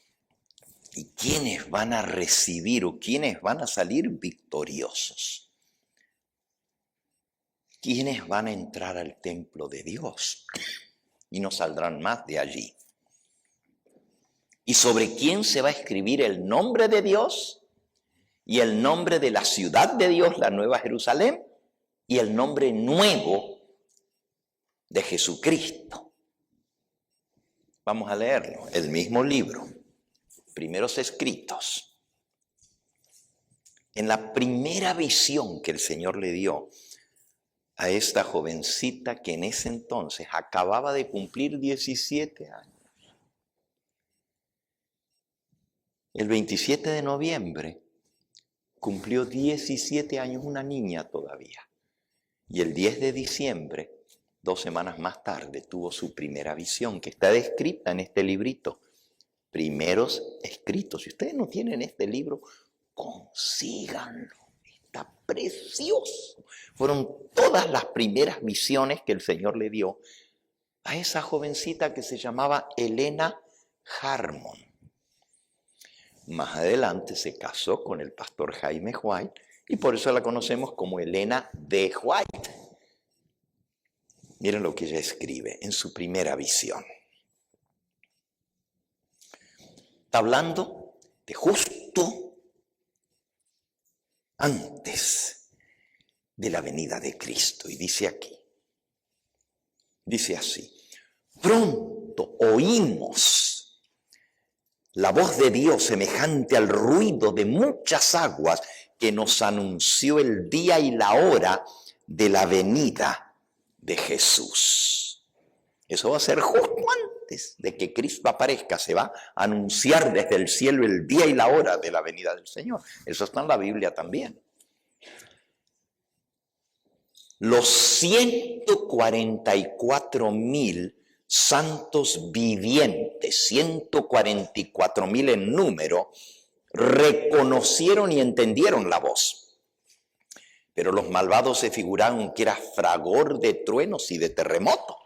y quiénes van a recibir o quiénes van a salir victoriosos. ¿Quiénes van a entrar al templo de Dios y no saldrán más de allí? ¿Y sobre quién se va a escribir el nombre de Dios y el nombre de la ciudad de Dios, la Nueva Jerusalén, y el nombre nuevo de Jesucristo? Vamos a leerlo, el mismo libro, Primeros Escritos. En la primera visión que el Señor le dio a esta jovencita que en ese entonces acababa de cumplir 17 años. El 27 de noviembre cumplió 17 años, una niña todavía. Y el 10 de diciembre, 2 semanas más tarde, tuvo su primera visión, que está descrita en este librito, Primeros Escritos. Si ustedes no tienen este libro, consíganlo. Está precioso. Fueron todas las primeras visiones que el Señor le dio a esa jovencita que se llamaba Elena Harmon. Más adelante se casó con el pastor Jaime White y por eso la conocemos como Elena D. White. Miren lo que ella escribe en su primera visión. Está hablando de justo antes de la venida de Cristo. Y dice aquí, dice así: pronto oímos la voz de Dios semejante al ruido de muchas aguas que nos anunció el día y la hora de la venida de Jesús. Eso va a ser justo antes de que Cristo aparezca. Se va a anunciar desde el cielo el día y la hora de la venida del Señor. Eso está en la Biblia también. Los 144,000 santos vivientes, 144,000 en número, reconocieron y entendieron la voz. Pero los malvados se figuraron que era fragor de truenos y de terremoto.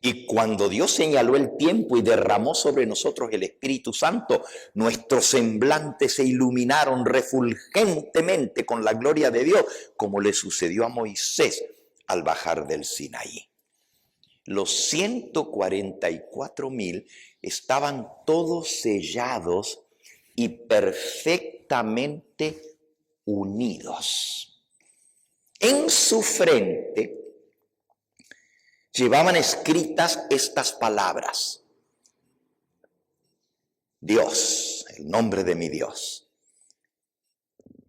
Y cuando Dios señaló el tiempo y derramó sobre nosotros el Espíritu Santo, nuestros semblantes se iluminaron refulgentemente con la gloria de Dios, como le sucedió a Moisés al bajar del Sinaí. Los 144,000 estaban todos sellados y perfectamente unidos. En su frente llevaban escritas estas palabras: Dios, el nombre de mi Dios;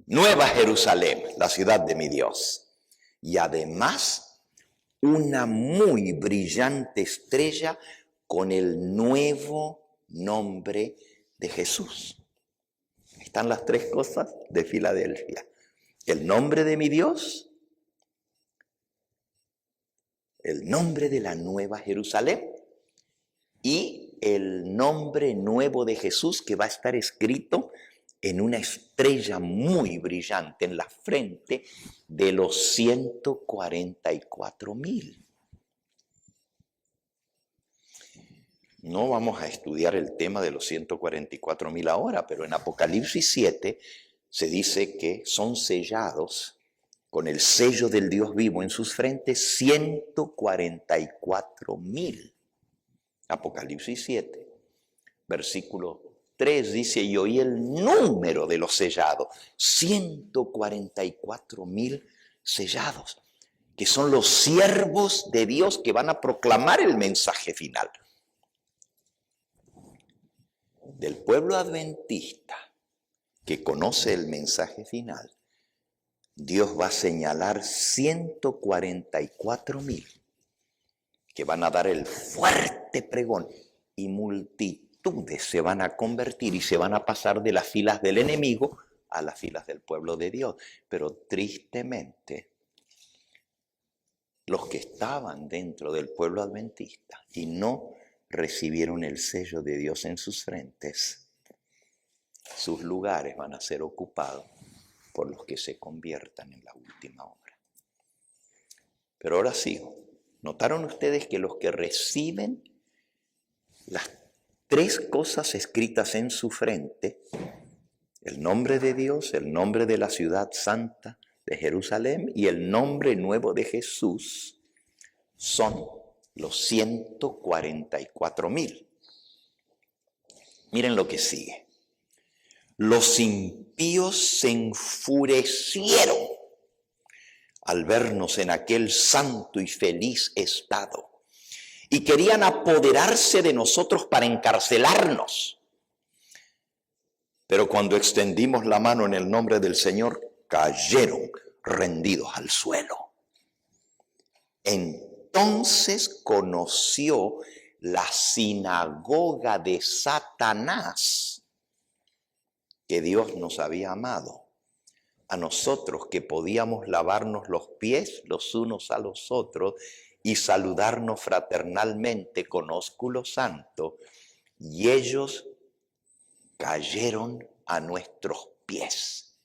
Nueva Jerusalén, la ciudad de mi Dios. Y además una muy brillante estrella con el nuevo nombre de Jesús. Están las tres cosas de Filadelfia: el nombre de mi Dios, el nombre de la Nueva Jerusalén y el nombre nuevo de Jesús, que va a estar escrito en una estrella muy brillante en la frente de los 144,000. No vamos a estudiar el tema de los 144,000 ahora, pero en Apocalipsis 7 se dice que son sellados con el sello del Dios vivo en sus frentes 144,000. Apocalipsis 7, versículo 3 dice: y oí el número de los sellados, 144,000 sellados, que son los siervos de Dios que van a proclamar el mensaje final. Del pueblo adventista que conoce el mensaje final, Dios va a señalar 144,000 que van a dar el fuerte pregón, y multitudes se van a convertir y se van a pasar de las filas del enemigo a las filas del pueblo de Dios. Pero tristemente, los que estaban dentro del pueblo adventista y no recibieron el sello de Dios en sus frentes, sus lugares van a ser ocupados por los que se conviertan en la última hora. Pero ahora sigo. ¿Notaron ustedes que los que reciben las tres cosas escritas en su frente, el nombre de Dios, el nombre de la ciudad santa de Jerusalén y el nombre nuevo de Jesús, son los 144,000? Miren lo que sigue. Los impíos se enfurecieron al vernos en aquel santo y feliz estado, y querían apoderarse de nosotros para encarcelarnos. Pero cuando extendimos la mano en el nombre del Señor, cayeron rendidos al suelo. Entonces conoció la sinagoga de Satanás que Dios nos había amado, a nosotros que podíamos lavarnos los pies los unos a los otros y saludarnos fraternalmente con ósculo santo, y ellos cayeron a nuestros pies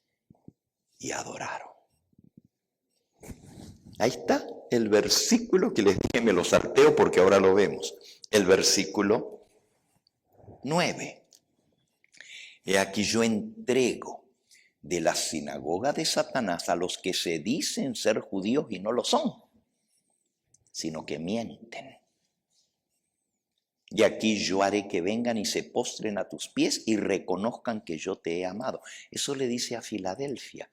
y adoraron. Ahí está el versículo que les dije, me lo salteo porque ahora lo vemos. El versículo 9. He aquí yo entrego de la sinagoga de Satanás a los que se dicen ser judíos y no lo son, sino que mienten. Y aquí yo haré que vengan y se postren a tus pies y reconozcan que yo te he amado. Eso le dice a Filadelfia.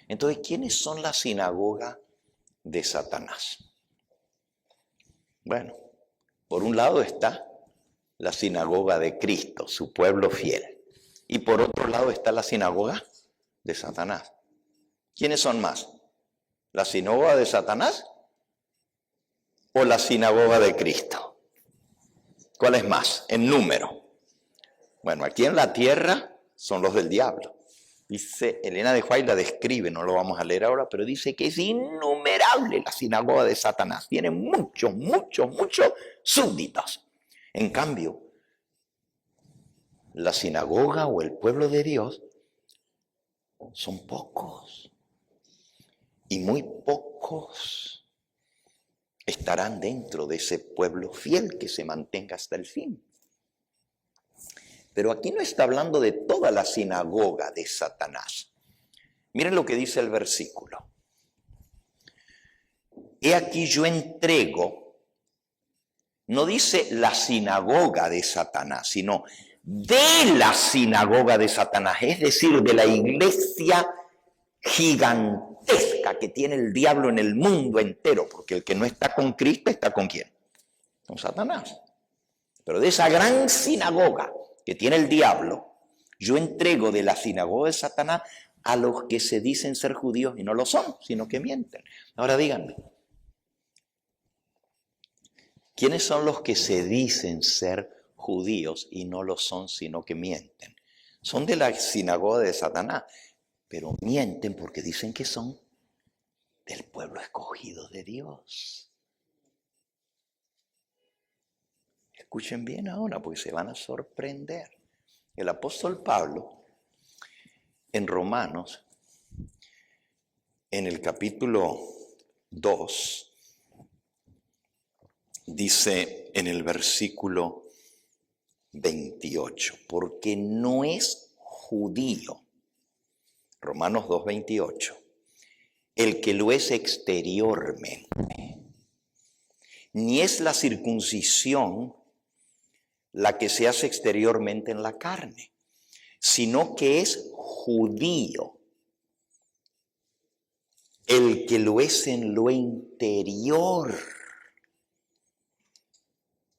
Entonces, ¿quiénes son la sinagoga de Satanás? Bueno, por un lado está la sinagoga de Cristo, su pueblo fiel. Y por otro lado está la sinagoga de Satanás. ¿Quiénes son más? ¿La sinagoga de Satanás o la sinagoga de Cristo? ¿Cuál es más en número? Bueno, aquí en la tierra son los del diablo. Dice, Elena de White la describe, no lo vamos a leer ahora, pero dice que es innumerable la sinagoga de Satanás. Tiene muchos súbditos. En cambio, la sinagoga o el pueblo de Dios son pocos. Y muy pocos estarán dentro de ese pueblo fiel que se mantenga hasta el fin. Pero aquí no está hablando de toda la sinagoga de Satanás. Miren lo que dice el versículo. He aquí yo entrego, no dice la sinagoga de Satanás, sino de la sinagoga de Satanás, es decir, de la iglesia gigantesca que tiene el diablo en el mundo entero, porque el que no está con Cristo está con ¿quién? Con Satanás. Pero de esa gran sinagoga que tiene el diablo, yo entrego de la sinagoga de Satanás a los que se dicen ser judíos y no lo son, sino que mienten. Ahora díganme, ¿quiénes son los que se dicen ser judíos y no lo son, sino que mienten? Son de la sinagoga de Satanás, pero mienten porque dicen que son del pueblo escogido de Dios. Escuchen bien ahora, porque se van a sorprender. El apóstol Pablo, en Romanos, en el capítulo 2, dice en el versículo 28, porque no es judío, Romanos 2, 28, el que lo es exteriormente, ni es la circuncisión la que se hace exteriormente en la carne, sino que es judío el que lo es en lo interior.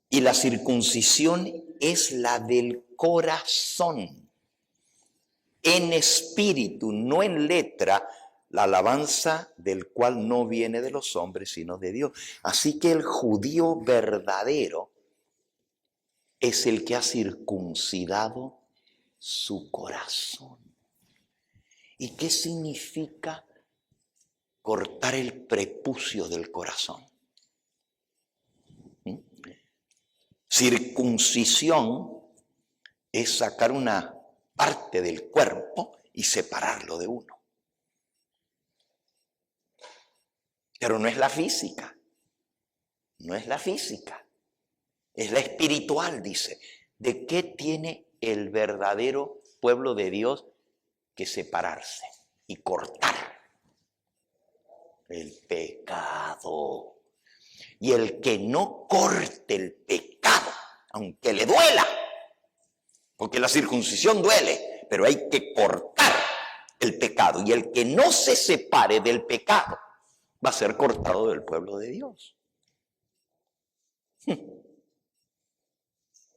Y la circuncisión es la del corazón, en espíritu, no en letra, la alabanza del cual no viene de los hombres, sino de Dios. Así que el judío verdadero es el que ha circuncidado su corazón. ¿Y qué significa cortar el prepucio del corazón? Circuncisión es sacar una parte del cuerpo y separarlo de uno. Pero no es la física, no es la física, es la espiritual, dice. ¿De qué tiene el verdadero pueblo de Dios que separarse y cortar? El pecado. Y el que no corte el pecado, aunque le duela, porque la circuncisión duele, pero hay que cortar el pecado. Y el que no se separe del pecado va a ser cortado del pueblo de Dios.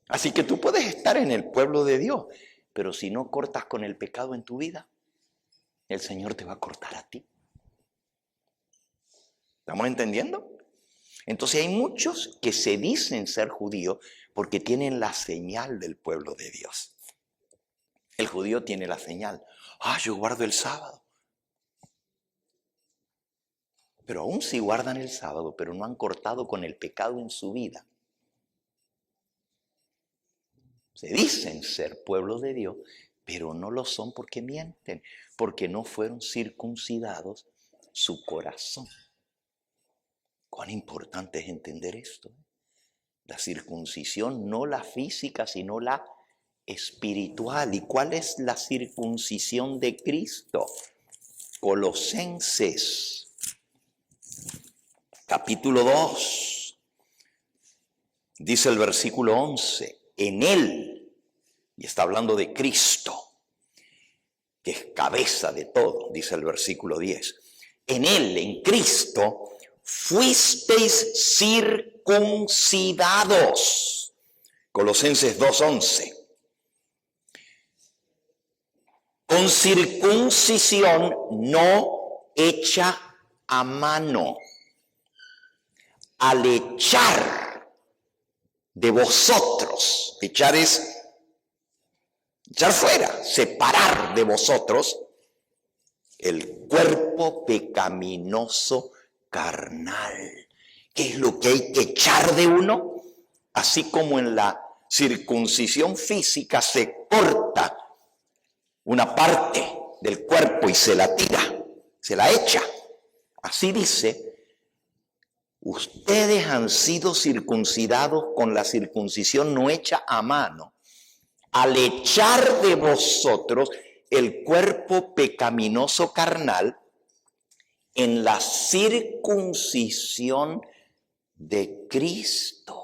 Así que tú puedes estar en el pueblo de Dios, pero si no cortas con el pecado en tu vida, el Señor te va a cortar a ti. ¿Estamos entendiendo? Entonces hay muchos que se dicen ser judíos porque tienen la señal del pueblo de Dios. El judío tiene la señal. Yo guardo el sábado. Pero aún si guardan el sábado, pero no han cortado con el pecado en su vida. Se dicen ser pueblo de Dios, pero no lo son porque mienten, porque no fueron circuncidados su corazón. Cuán importante es entender esto. La circuncisión, no la física, sino la espiritual. ¿Y cuál es la circuncisión de Cristo? Colosenses, capítulo 2, dice el versículo 11, en Él, y está hablando de Cristo, que es cabeza de todo, dice el versículo 10, en Él, en Cristo, fuisteis circuncidados. Colosenses 2:11. Con circuncisión no hecha a mano, al echar de vosotros, echar es echar fuera, separar de vosotros el cuerpo pecaminoso carnal. ¿Qué es lo que hay que echar de uno? Así como en la circuncisión física se corta una parte del cuerpo y se la tira, se la echa. Así dice, ustedes han sido circuncidados con la circuncisión no hecha a mano, al echar de vosotros el cuerpo pecaminoso carnal en la circuncisión de Cristo.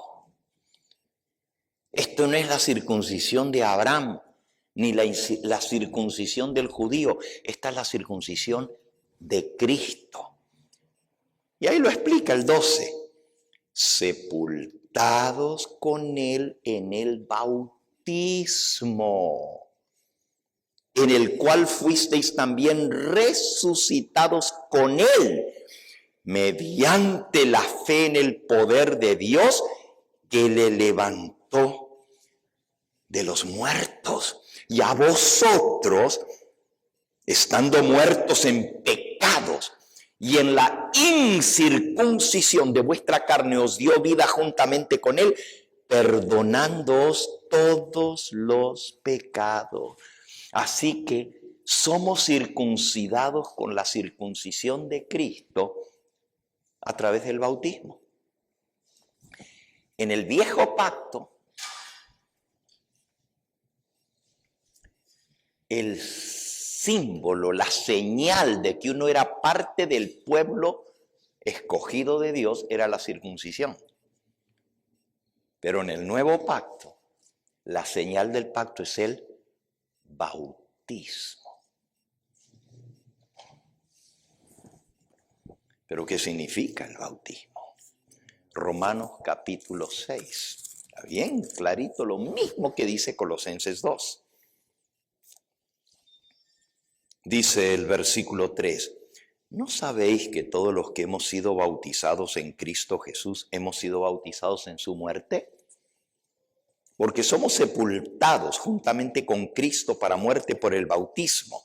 Esto no es la circuncisión de Abraham, ni la circuncisión del judío. Esta es la circuncisión de Cristo. Y ahí lo explica el 12. Sepultados con Él en el bautismo, en el cual fuisteis también resucitados con Él, mediante la fe en el poder de Dios que le levantó de los muertos. Y a vosotros, estando muertos en pecados y en la incircuncisión de vuestra carne, os dio vida juntamente con Él, perdonándoos todos los pecados. Así que somos circuncidados con la circuncisión de Cristo a través del bautismo. En el viejo pacto, el símbolo, la señal de que uno era parte del pueblo escogido de Dios era la circuncisión. Pero en el nuevo pacto, la señal del pacto es el bautismo. ¿Pero qué significa el bautismo? Romanos capítulo 6. Está bien clarito, lo mismo que dice Colosenses 2. Dice el versículo 3, ¿no sabéis que todos los que hemos sido bautizados en Cristo Jesús hemos sido bautizados en su muerte? Porque somos sepultados juntamente con Cristo para muerte por el bautismo,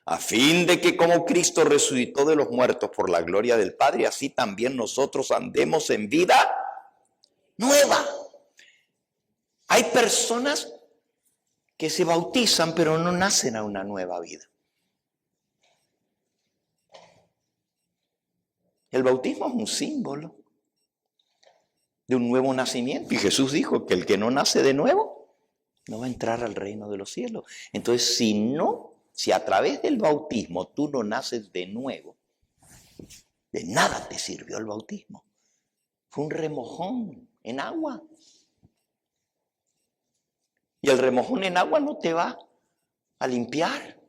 a fin de que como Cristo resucitó de los muertos por la gloria del Padre, así también nosotros andemos en vida nueva. Hay personas que se bautizan pero no nacen a una nueva vida. El bautismo es un símbolo de un nuevo nacimiento. Y Jesús dijo que el que no nace de nuevo no va a entrar al reino de los cielos. Entonces, si a través del bautismo tú no naces de nuevo, de nada te sirvió el bautismo. Fue un remojón en agua. Y el remojón en agua no te va a limpiar.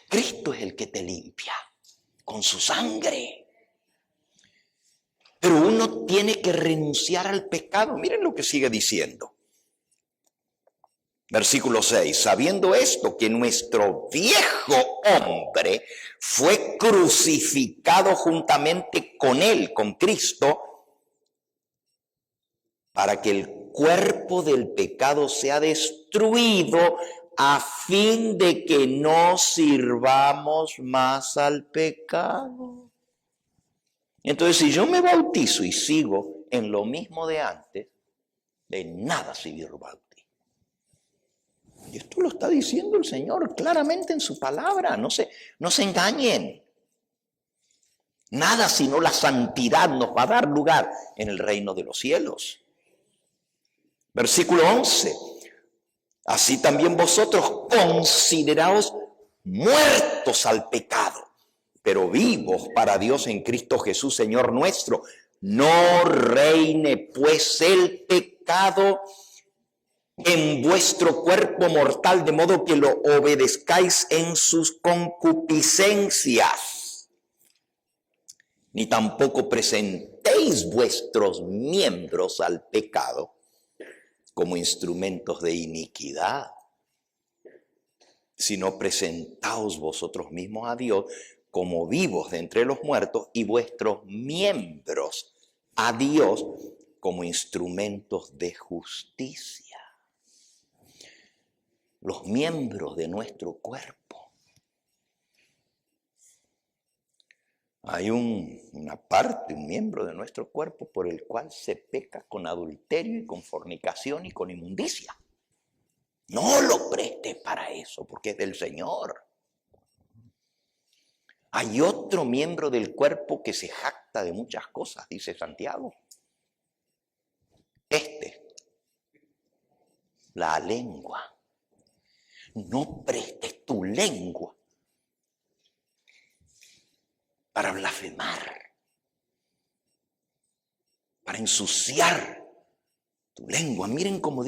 Cristo es el que te limpia con su sangre. Pero uno tiene que renunciar al pecado. Miren lo que sigue diciendo. Versículo 6. Sabiendo esto, que nuestro viejo hombre fue crucificado juntamente con Él, con Cristo, para que el cuerpo del pecado sea destruido, a fin de que no sirvamos más al pecado. Entonces, si yo me bautizo y sigo en lo mismo de antes, de nada sirvió el bautismo. Y esto lo está diciendo el Señor claramente en su palabra. No se engañen. Nada sino la santidad nos va a dar lugar en el reino de los cielos. Versículo 11. Así también vosotros consideraos muertos al pecado, pero vivos para Dios en Cristo Jesús, Señor nuestro. No reine pues el pecado en vuestro cuerpo mortal, de modo que lo obedezcáis en sus concupiscencias. Ni tampoco presentéis vuestros miembros al pecado como instrumentos de iniquidad, sino presentaos vosotros mismos a Dios como vivos de entre los muertos, y vuestros miembros a Dios como instrumentos de justicia. Los miembros de nuestro cuerpo. Hay una parte, un miembro de nuestro cuerpo por el cual se peca con adulterio y con fornicación y con inmundicia. No lo preste para eso, porque es del Señor. Hay otro miembro del cuerpo que se jacta de muchas cosas, dice Santiago. La lengua. No prestes tu lengua para blasfemar, para ensuciar tu lengua. Miren cómo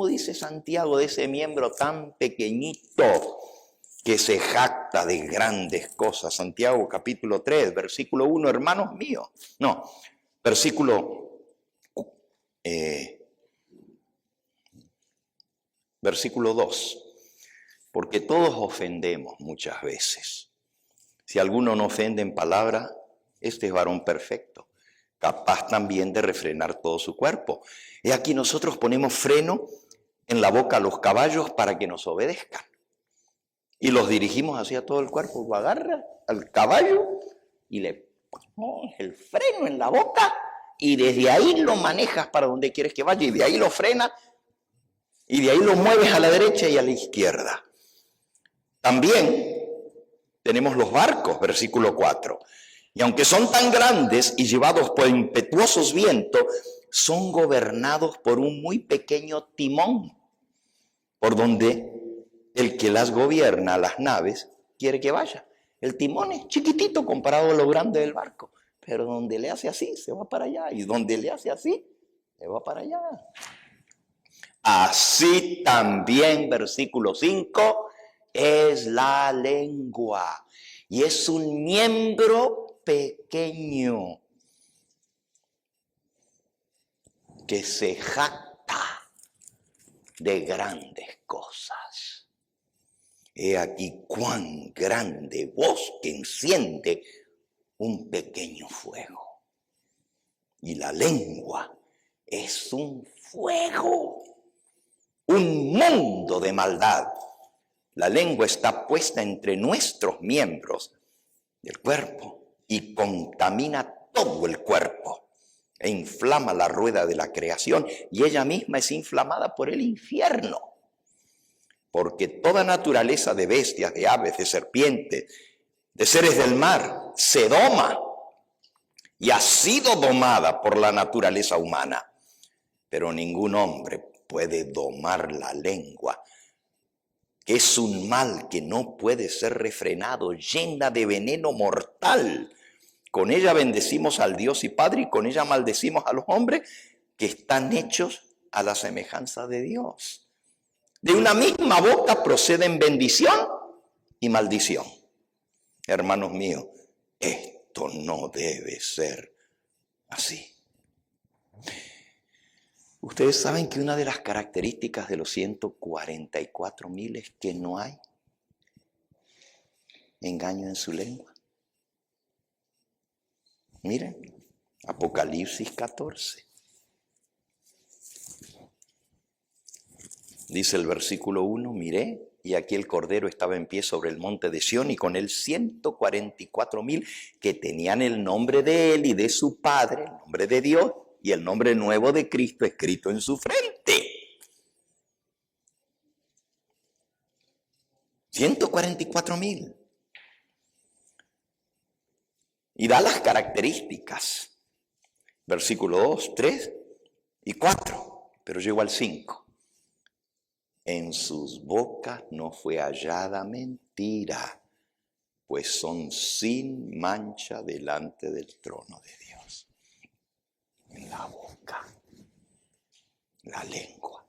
dice Santiago de ese miembro tan pequeñito que se jacta de grandes cosas. Santiago capítulo 3, versículo 1, hermanos míos. No, versículo 2. Porque todos ofendemos muchas veces. Si alguno no ofende en palabra, este es varón perfecto, capaz también de refrenar todo su cuerpo. Y aquí nosotros ponemos freno en la boca a los caballos para que nos obedezcan. Y los dirigimos hacia todo el cuerpo. Lo agarra al caballo y le pones el freno en la boca y desde ahí lo manejas para donde quieres que vaya y de ahí lo frenas y de ahí lo mueves a la derecha y a la izquierda. También tenemos los barcos, versículo 4. Y aunque son tan grandes y llevados por impetuosos vientos, son gobernados por un muy pequeño timón, por donde el que las gobierna, las naves, quiere que vaya. El timón es chiquitito comparado a lo grande del barco, pero donde le hace así, se va para allá, y donde le hace así, se va para allá. Así también, versículo 5, es la lengua, y es un miembro pequeño que se jacta de grandes cosas. He aquí cuán grande bosque enciende un pequeño fuego. Y la lengua es un fuego, un mundo de maldad. La lengua está puesta entre nuestros miembros del cuerpo y contamina todo el cuerpo e inflama la rueda de la creación y ella misma es inflamada por el infierno. Porque toda naturaleza de bestias, de aves, de serpientes, de seres del mar, se doma y ha sido domada por la naturaleza humana. Pero ningún hombre puede domar la lengua, que es un mal que no puede ser refrenado, llena de veneno mortal. Con ella bendecimos al Dios y Padre y con ella maldecimos a los hombres que están hechos a la semejanza de Dios. De una misma boca proceden bendición y maldición. Hermanos míos, esto no debe ser así. Ustedes saben que una de las características de los 144,000 es que no hay engaño en su lengua. Miren, Apocalipsis 14. Dice el versículo 1, miré, y aquí el Cordero estaba en pie sobre el monte de Sión, y con él 144,000 que tenían el nombre de él y de su Padre, el nombre de Dios, y el nombre nuevo de Cristo escrito en su frente. 144,000. Y da las características. Versículo 2, 3 y 4. Pero llegó al 5. En sus bocas no fue hallada mentira, pues son sin mancha delante del trono de Dios. En la boca, la lengua.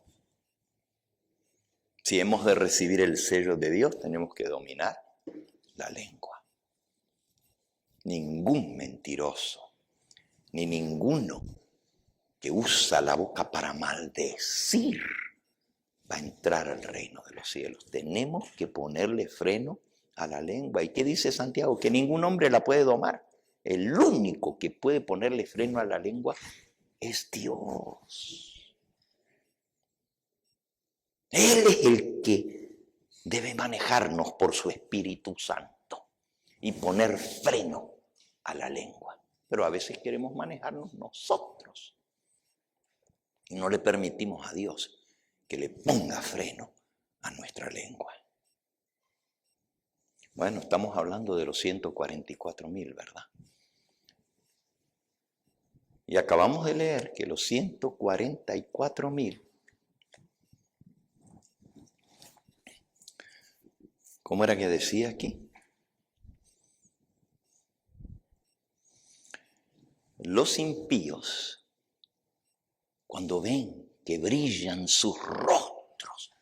Si hemos de recibir el sello de Dios, tenemos que dominar la lengua. Ningún mentiroso, ni ninguno que usa la boca para maldecir va a entrar al reino de los cielos. Tenemos que ponerle freno a la lengua. ¿Y qué dice Santiago? Que ningún hombre la puede domar. El único que puede ponerle freno a la lengua es Dios. Él es el que debe manejarnos por su Espíritu Santo y poner freno a la lengua. Pero a veces queremos manejarnos nosotros y no le permitimos a Dios que le ponga freno a nuestra lengua. Bueno, estamos hablando de los 144,000, ¿verdad? Y acabamos de leer que los 144,000, ¿cómo era que decía aquí? Los impíos, cuando ven que brillan sus rostros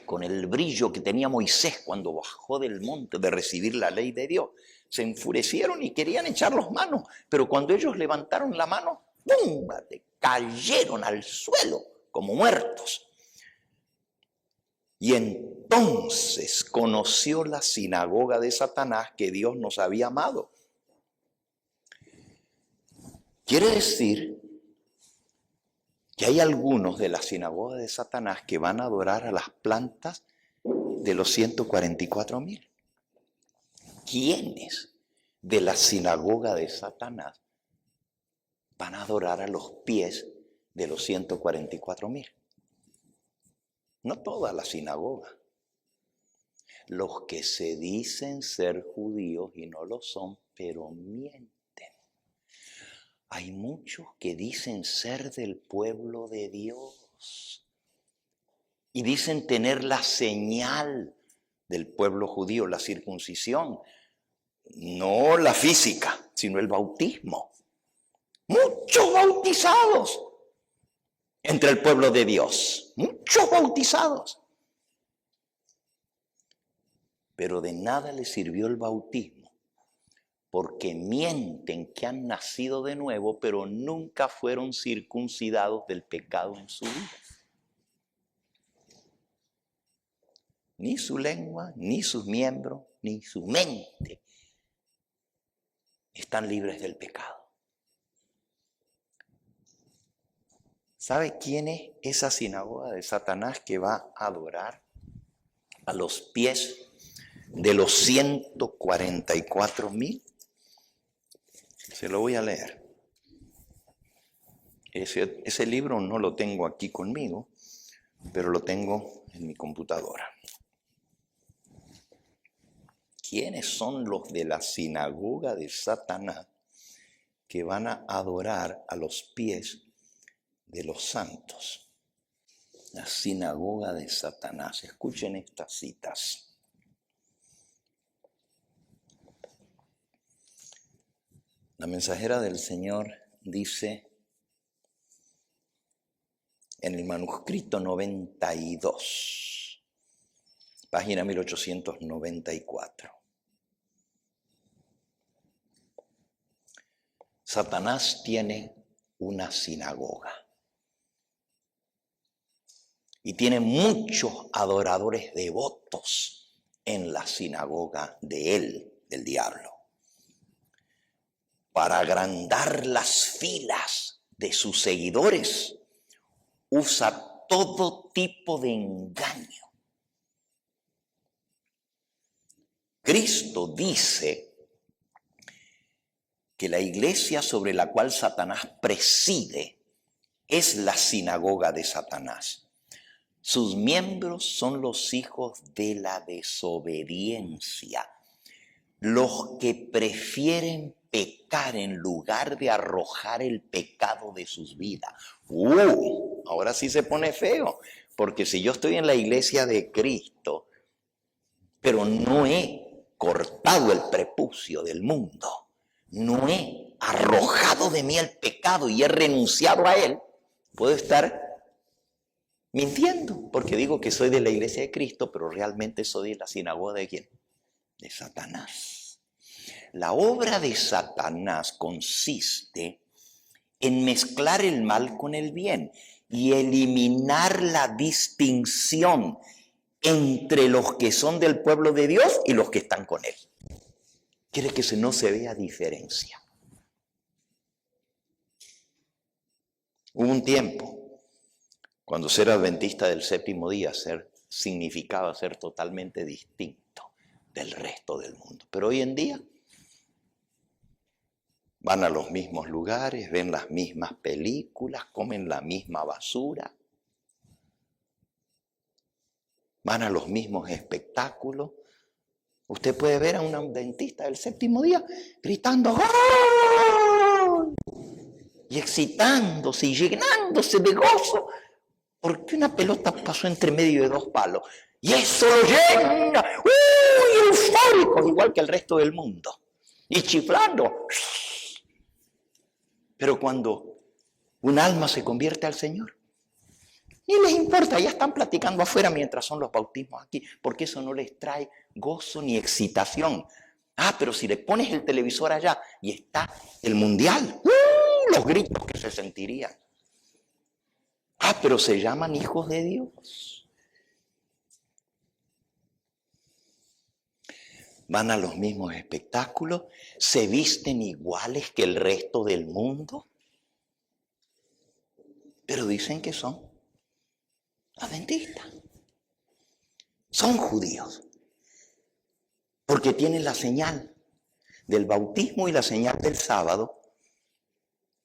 con el brillo que tenía Moisés cuando bajó del monte de recibir la ley de Dios, se enfurecieron y querían echar las manos, pero cuando ellos levantaron la mano, ¡pum!, cayeron al suelo como muertos. Y entonces conoció la sinagoga de Satanás que Dios nos había amado. Quiere decir que hay algunos de la sinagoga de Satanás que van a adorar a las plantas de los 144,000. ¿Quiénes de la sinagoga de Satanás van a adorar a los pies de los 144,000? No toda la sinagoga. Los que se dicen ser judíos y no lo son, pero mienten. Hay muchos que dicen ser del pueblo de Dios y dicen tener la señal del pueblo judío, la circuncisión, no la física, sino el bautismo. Muchos bautizados entre el pueblo de Dios, muchos bautizados. Pero de nada les sirvió el bautismo, porque mienten que han nacido de nuevo, pero nunca fueron circuncidados del pecado en su vida. Ni su lengua, ni sus miembros, ni su mente están libres del pecado. ¿Sabe quién es esa sinagoga de Satanás que va a adorar a los pies de los 144,000? Se lo voy a leer. Ese libro no lo tengo aquí conmigo, pero lo tengo en mi computadora. ¿Quiénes son los de la sinagoga de Satanás que van a adorar a los pies de los santos? La sinagoga de Satanás. Escuchen estas citas. La mensajera del Señor dice en el manuscrito 92, página 1894. Satanás tiene una sinagoga y tiene muchos adoradores devotos en la sinagoga de él, del diablo. Para agrandar las filas de sus seguidores, usa todo tipo de engaño. Cristo dice que la iglesia sobre la cual Satanás preside es la sinagoga de Satanás. Sus miembros son los hijos de la desobediencia, los que prefieren pecar en lugar de arrojar el pecado de sus vidas. Ahora sí se pone feo, porque si yo estoy en la iglesia de Cristo, pero no he cortado el prepucio del mundo, no he arrojado de mí el pecado y he renunciado a él, puedo estar mintiendo, porque digo que soy de la iglesia de Cristo, pero realmente soy de la sinagoga ¿de quién? De Satanás. La obra de Satanás consiste en mezclar el mal con el bien y eliminar la distinción entre los que son del pueblo de Dios y los que están con él. Quiere que no se vea diferencia. Hubo un tiempo cuando ser adventista del séptimo día significaba ser totalmente distinto del resto del mundo. Pero hoy en día van a los mismos lugares, ven las mismas películas, comen la misma basura. van a los mismos espectáculos. Usted puede ver a un dentista del séptimo día gritando ¡gol! Y excitándose y llenándose de gozo porque una pelota pasó entre medio de dos palos. Y eso lo llena, eufórico, igual que el resto del mundo. Y chiflando. Pero cuando un alma se convierte al Señor, ni les importa, ya están platicando afuera mientras son los bautismos aquí, porque eso no les trae gozo ni excitación. Pero si le pones el televisor allá y está el mundial, los gritos que se sentirían. Pero se llaman hijos de Dios. Van a los mismos espectáculos, se visten iguales que el resto del mundo, pero dicen que son adventistas. Son judíos, porque tienen la señal del bautismo y la señal del sábado,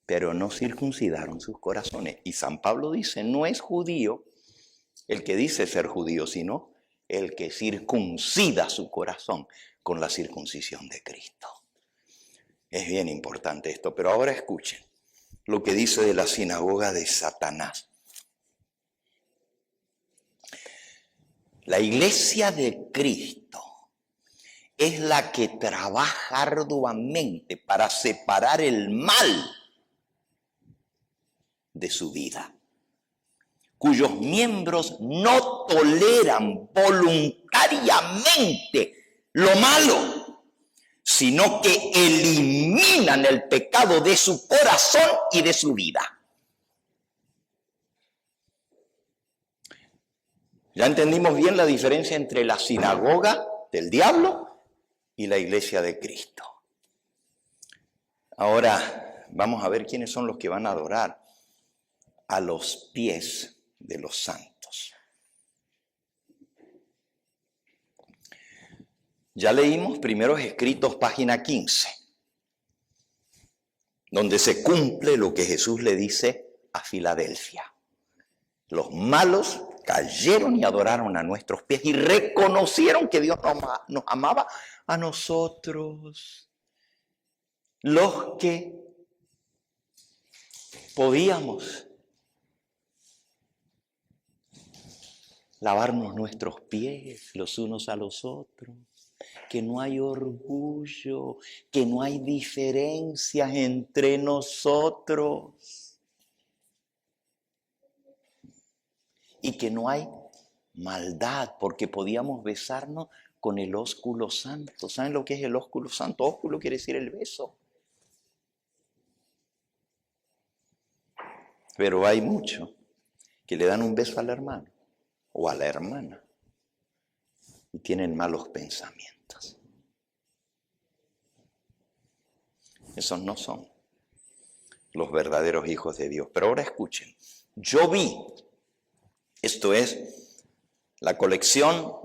pero no circuncidaron sus corazones. Y San Pablo dice, no es judío el que dice ser judío, sino el que circuncida su corazón con la circuncisión de Cristo. Es bien importante esto, pero ahora escuchen lo que dice de la sinagoga de Satanás. La iglesia de Cristo es la que trabaja arduamente para separar el mal de su vida, cuyos miembros no toleran voluntariamente lo malo, sino que eliminan el pecado de su corazón y de su vida. Ya entendimos bien la diferencia entre la sinagoga del diablo y la iglesia de Cristo. Ahora vamos a ver quiénes son los que van a adorar a los pies de los santos. Ya leímos Primeros Escritos, página 15, donde se cumple lo que Jesús le dice a Filadelfia. Los malos cayeron y adoraron a nuestros pies y reconocieron que Dios nos amaba a nosotros, los que podíamos lavarnos nuestros pies los unos a los otros, que no hay orgullo, que no hay diferencias entre nosotros y que no hay maldad, porque podíamos besarnos con el ósculo santo. ¿Saben lo que es el ósculo santo? Ósculo quiere decir el beso. Pero hay muchos que le dan un beso al hermano o a la hermana y tienen malos pensamientos. Esos no son los verdaderos hijos de Dios. Pero ahora escuchen, yo vi, esto es la colección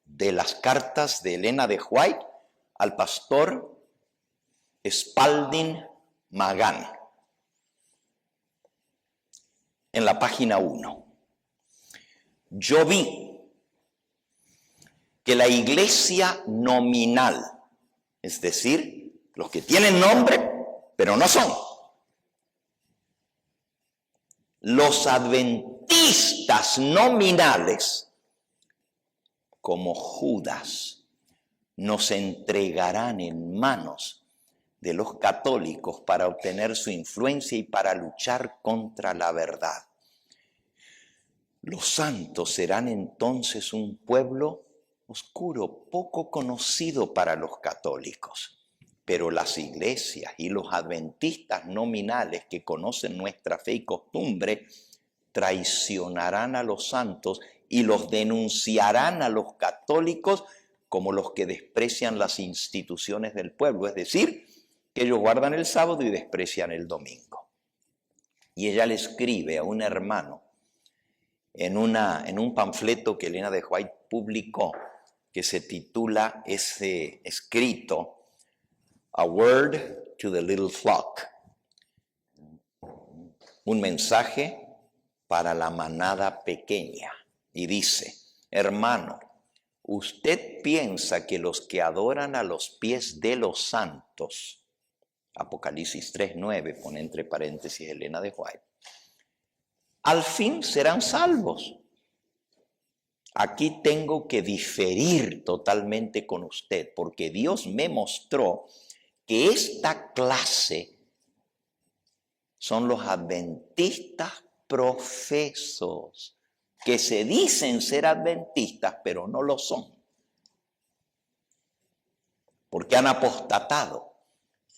de las cartas de Elena de White al pastor Spalding Magán, en la página 1. Yo vi que la iglesia nominal, es decir, los que tienen nombre, pero no son, los adventistas nominales, como Judas, nos entregarán en manos de los católicos para obtener su influencia y para luchar contra la verdad. Los santos serán entonces un pueblo oscuro, poco conocido para los católicos, pero las iglesias y los adventistas nominales que conocen nuestra fe y costumbre traicionarán a los santos y los denunciarán a los católicos como los que desprecian las instituciones del pueblo, es decir, que ellos guardan el sábado y desprecian el domingo. Y ella le escribe a un hermano en un panfleto que Elena de White publicó, que se titula ese escrito, A Word to the Little Flock, un mensaje para la manada pequeña. Y dice, hermano, usted piensa que los que adoran a los pies de los santos, Apocalipsis 3:9, pone entre paréntesis Elena de White, al fin serán salvos. Aquí tengo que diferir totalmente con usted, porque Dios me mostró que esta clase son los adventistas profesos, que se dicen ser adventistas, pero no lo son, porque han apostatado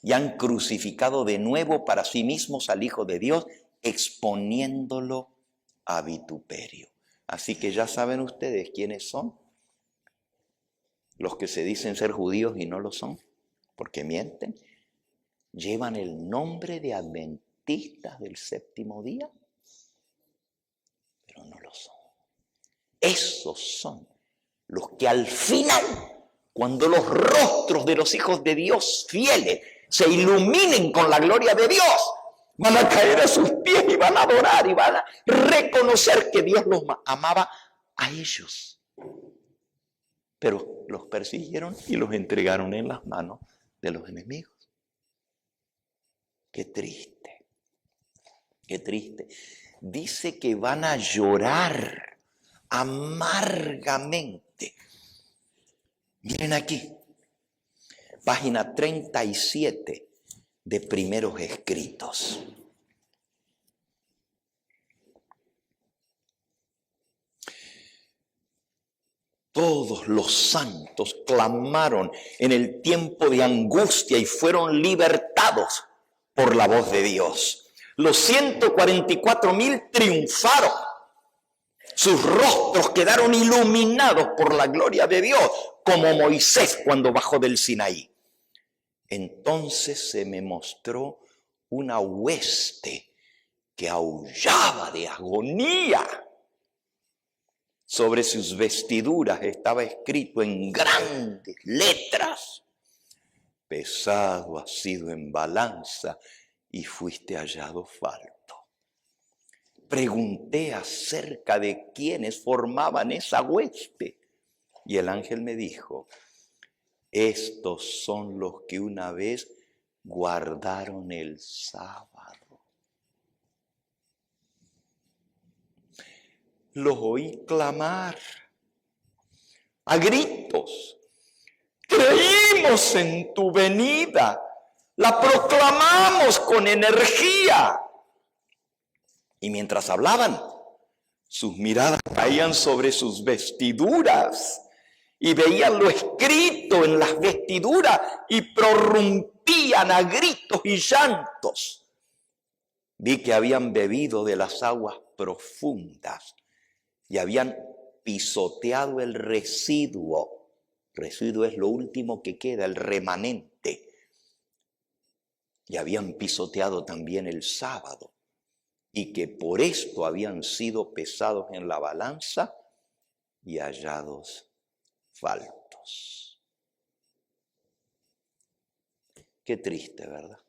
y han crucificado de nuevo para sí mismos al Hijo de Dios, exponiéndolo a vituperio. Así que ya saben ustedes quiénes son los que se dicen ser judíos y no lo son, porque mienten. Llevan el nombre de adventistas del séptimo día, pero no lo son. Esos son los que al final, cuando los rostros de los hijos de Dios fieles se iluminen con la gloria de Dios, van a caer a sus pies y van a adorar y van a reconocer que Dios los amaba a ellos. Pero los persiguieron y los entregaron en las manos de los enemigos. Qué triste, qué triste. Dice que van a llorar amargamente. Miren aquí, página 37 de Primeros Escritos. Todos los santos clamaron en el tiempo de angustia y fueron libertados por la voz de Dios. Los 144,000 triunfaron. Sus rostros quedaron iluminados por la gloria de Dios, como Moisés cuando bajó del Sinaí. Entonces se me mostró una hueste que aullaba de agonía. Sobre sus vestiduras estaba escrito en grandes letras: pesado has sido en balanza y fuiste hallado falto. Pregunté acerca de quiénes formaban esa hueste y el ángel me dijo: estos son los que una vez guardaron el sábado. Los oí clamar a gritos: creímos en tu venida, la proclamamos con energía. Y mientras hablaban, sus miradas caían sobre sus vestiduras y veían lo escrito en las vestiduras y prorrumpían a gritos y llantos. Vi que habían bebido de las aguas profundas y habían pisoteado el residuo. Residuo es lo último que queda, el remanente. Y habían pisoteado también el sábado. Y que por esto habían sido pesados en la balanza y hallados faltos. Qué triste, ¿verdad?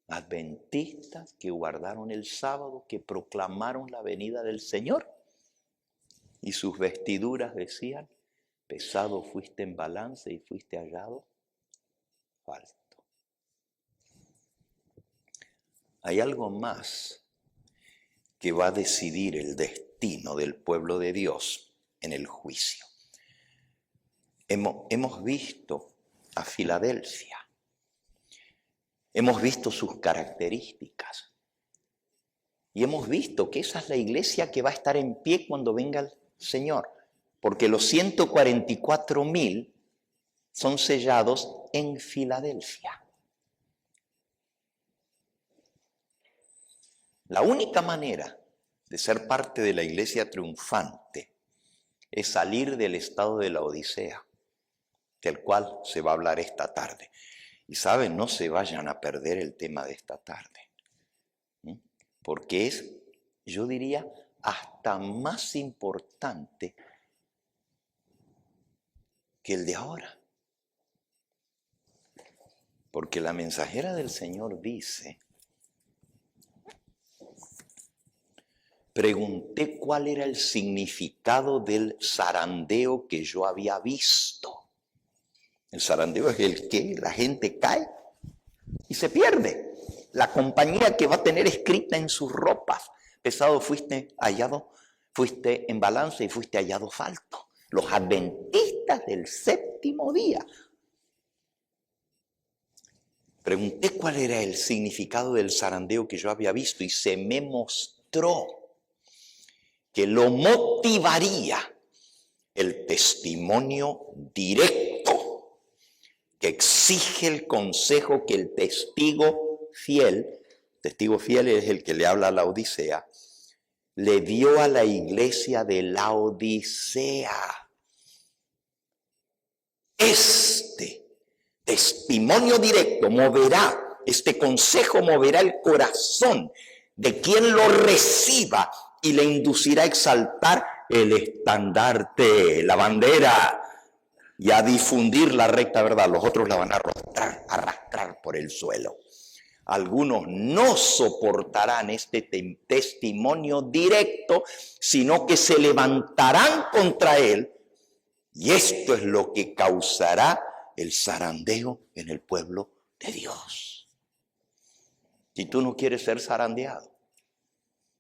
Adventistas que guardaron el sábado, que proclamaron la venida del Señor, y sus vestiduras decían: pesado fuiste en balanza y fuiste hallado falto. Hay algo más que va a decidir el destino del pueblo de Dios en el juicio. Hemos visto a Filadelfia, hemos visto sus características y hemos visto que esa es la iglesia que va a estar en pie cuando venga el Señor, porque los 144,000 son sellados en Filadelfia. La única manera de ser parte de la iglesia triunfante es salir del estado de la Odisea, del cual se va a hablar esta tarde. Y saben, no se vayan a perder el tema de esta tarde, porque es, yo diría, hasta más importante que el de ahora. Porque la mensajera del Señor dice pregunté cuál era el significado del zarandeo que yo había visto. El zarandeo es el que la gente cae y se pierde. La compañía que va a tener escrita en sus ropas: pesado fuiste hallado, fuiste en balance y fuiste hallado falto. Los adventistas del séptimo día. Pregunté cuál era el significado del zarandeo que yo había visto y se me mostró que lo motivaría el testimonio directo que exige el consejo que el testigo fiel es el que le habla a la Odisea, le dio a la iglesia de la Odisea. Este testimonio directo moverá, este consejo moverá el corazón de quien lo reciba y le inducirá a exaltar el estandarte, la bandera, y a difundir la recta verdad. Los otros la van a arrastrar por el suelo. Algunos no soportarán este testimonio directo, sino que se levantarán contra él, y esto es lo que causará el zarandeo en el pueblo de Dios. Si tú no quieres ser zarandeado,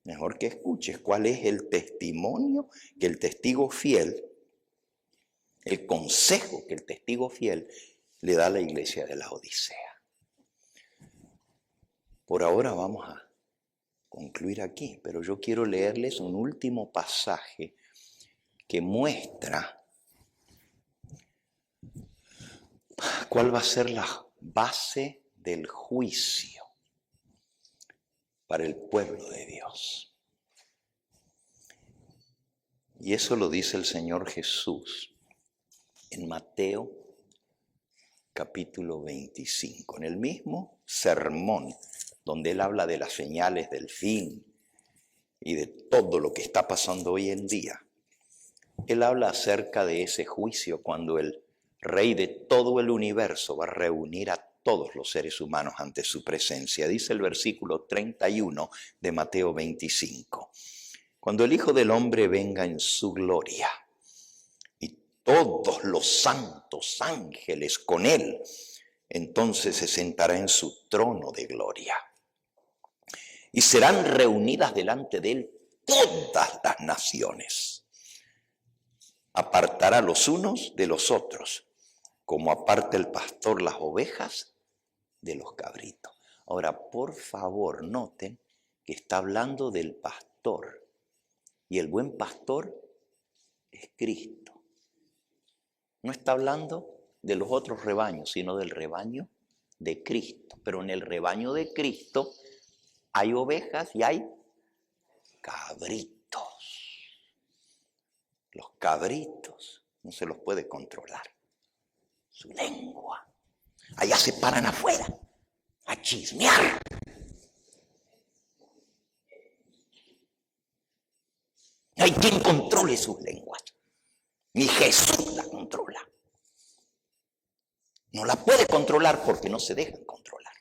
mejor que escuches cuál es el testimonio que el testigo fiel, el consejo que el testigo fiel le da a la iglesia de la Odisea. Por ahora vamos a concluir aquí, pero yo quiero leerles un último pasaje que muestra cuál va a ser la base del juicio para el pueblo de Dios. Y eso lo dice el Señor Jesús en Mateo capítulo 25, en el mismo sermón donde Él habla de las señales del fin y de todo lo que está pasando hoy en día. Él habla acerca de ese juicio cuando el Rey de todo el universo va a reunir a todos los seres humanos ante su presencia. Dice el versículo 31 de Mateo 25. Cuando el Hijo del Hombre venga en su gloria y todos los santos ángeles con Él, entonces se sentará en su trono de gloria. Y serán reunidas delante de Él todas las naciones. Apartará los unos de los otros, como aparta el pastor las ovejas de los cabritos. Ahora, por favor, noten que está hablando del pastor. Y el buen pastor es Cristo. No está hablando de los otros rebaños, sino del rebaño de Cristo. Pero en el rebaño de Cristo hay ovejas y hay cabritos. Los cabritos no se los puede controlar. Su lengua. Allá se paran afuera a chismear. No hay quien controle sus lenguas. Ni Jesús la controla. No la puede controlar porque no se dejan controlar.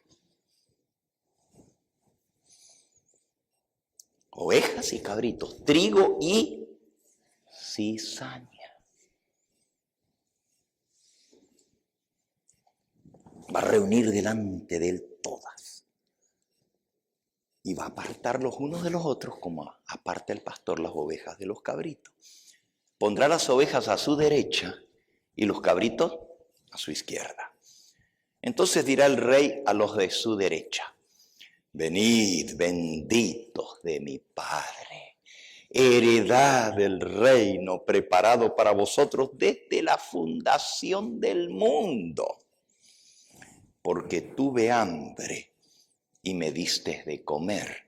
Ovejas y cabritos, trigo y cizaña. Va a reunir delante de Él todas. Y va a apartar los unos de los otros como aparta el pastor las ovejas de los cabritos. Pondrá las ovejas a su derecha y los cabritos a su izquierda. Entonces dirá el rey a los de su derecha: venid, benditos de mi Padre, heredad del reino preparado para vosotros desde la fundación del mundo. Porque tuve hambre y me diste de comer,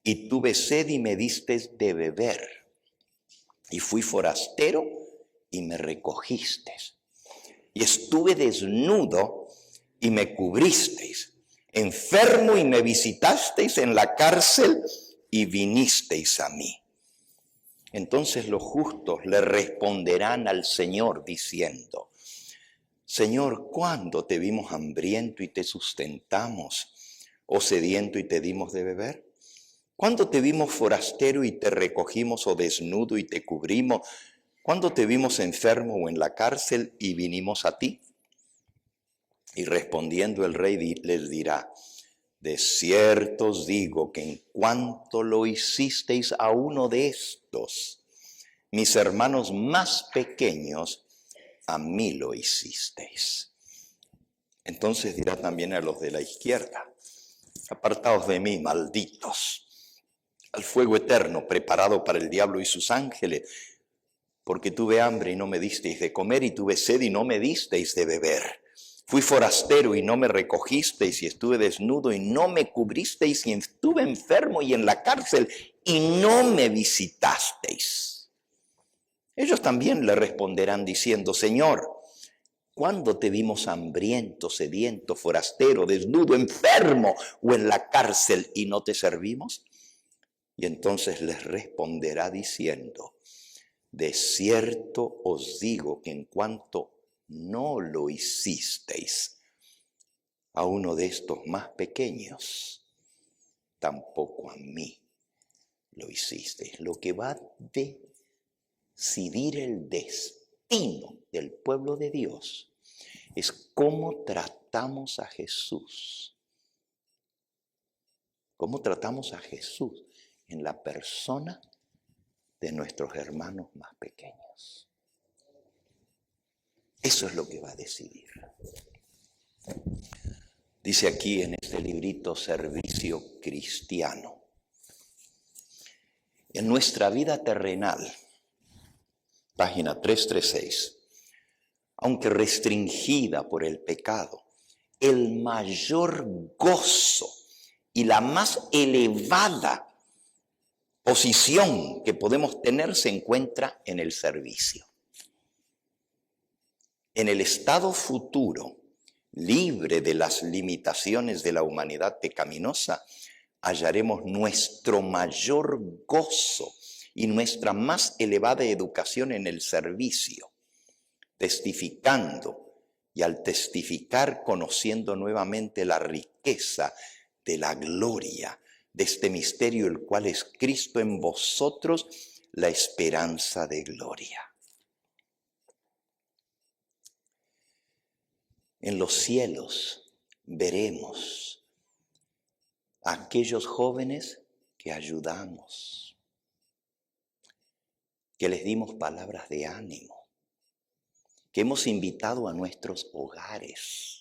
y tuve sed y me diste de beber, y fui forastero y me recogisteis, y estuve desnudo y me cubristeis, enfermo y me visitasteis, en la cárcel y vinisteis a mí. Entonces los justos le responderán al Señor diciendo: Señor, ¿cuándo te vimos hambriento y te sustentamos, o sediento y te dimos de beber? ¿Cuándo te vimos forastero y te recogimos, o desnudo y te cubrimos? ¿Cuándo te vimos enfermo o en la cárcel y vinimos a ti? Y respondiendo el rey les dirá: de cierto os digo que en cuanto lo hicisteis a uno de estos, mis hermanos más pequeños, a mí lo hicisteis. Entonces dirá también a los de la izquierda: apartaos de mí, malditos, al fuego eterno preparado para el diablo y sus ángeles, porque tuve hambre y no me disteis de comer, y tuve sed y no me disteis de beber. Fui forastero y no me recogisteis, y estuve desnudo y no me cubristeis, y estuve enfermo y en la cárcel y no me visitasteis. Ellos también le responderán diciendo: Señor, ¿cuándo te vimos hambriento, sediento, forastero, desnudo, enfermo o en la cárcel y no te servimos? Y entonces les responderá diciendo: de cierto os digo que en cuanto no lo hicisteis a uno de estos más pequeños, tampoco a mí lo hicisteis. Lo que va a decidir el destino del pueblo de Dios es cómo tratamos a Jesús. Cómo tratamos a Jesús en la persona de nuestros hermanos más pequeños. Eso es lo que va a decidir. Dice aquí en este librito Servicio Cristiano: en nuestra vida terrenal, página 336, aunque restringida por el pecado, el mayor gozo y la más elevada posición que podemos tener se encuentra en el servicio. En el estado futuro, libre de las limitaciones de la humanidad pecaminosa, hallaremos nuestro mayor gozo y nuestra más elevada educación en el servicio, testificando, y al testificar conociendo nuevamente la riqueza de la gloria de este misterio, el cual es Cristo en vosotros, la esperanza de gloria. En los cielos veremos a aquellos jóvenes que ayudamos, que les dimos palabras de ánimo, que hemos invitado a nuestros hogares,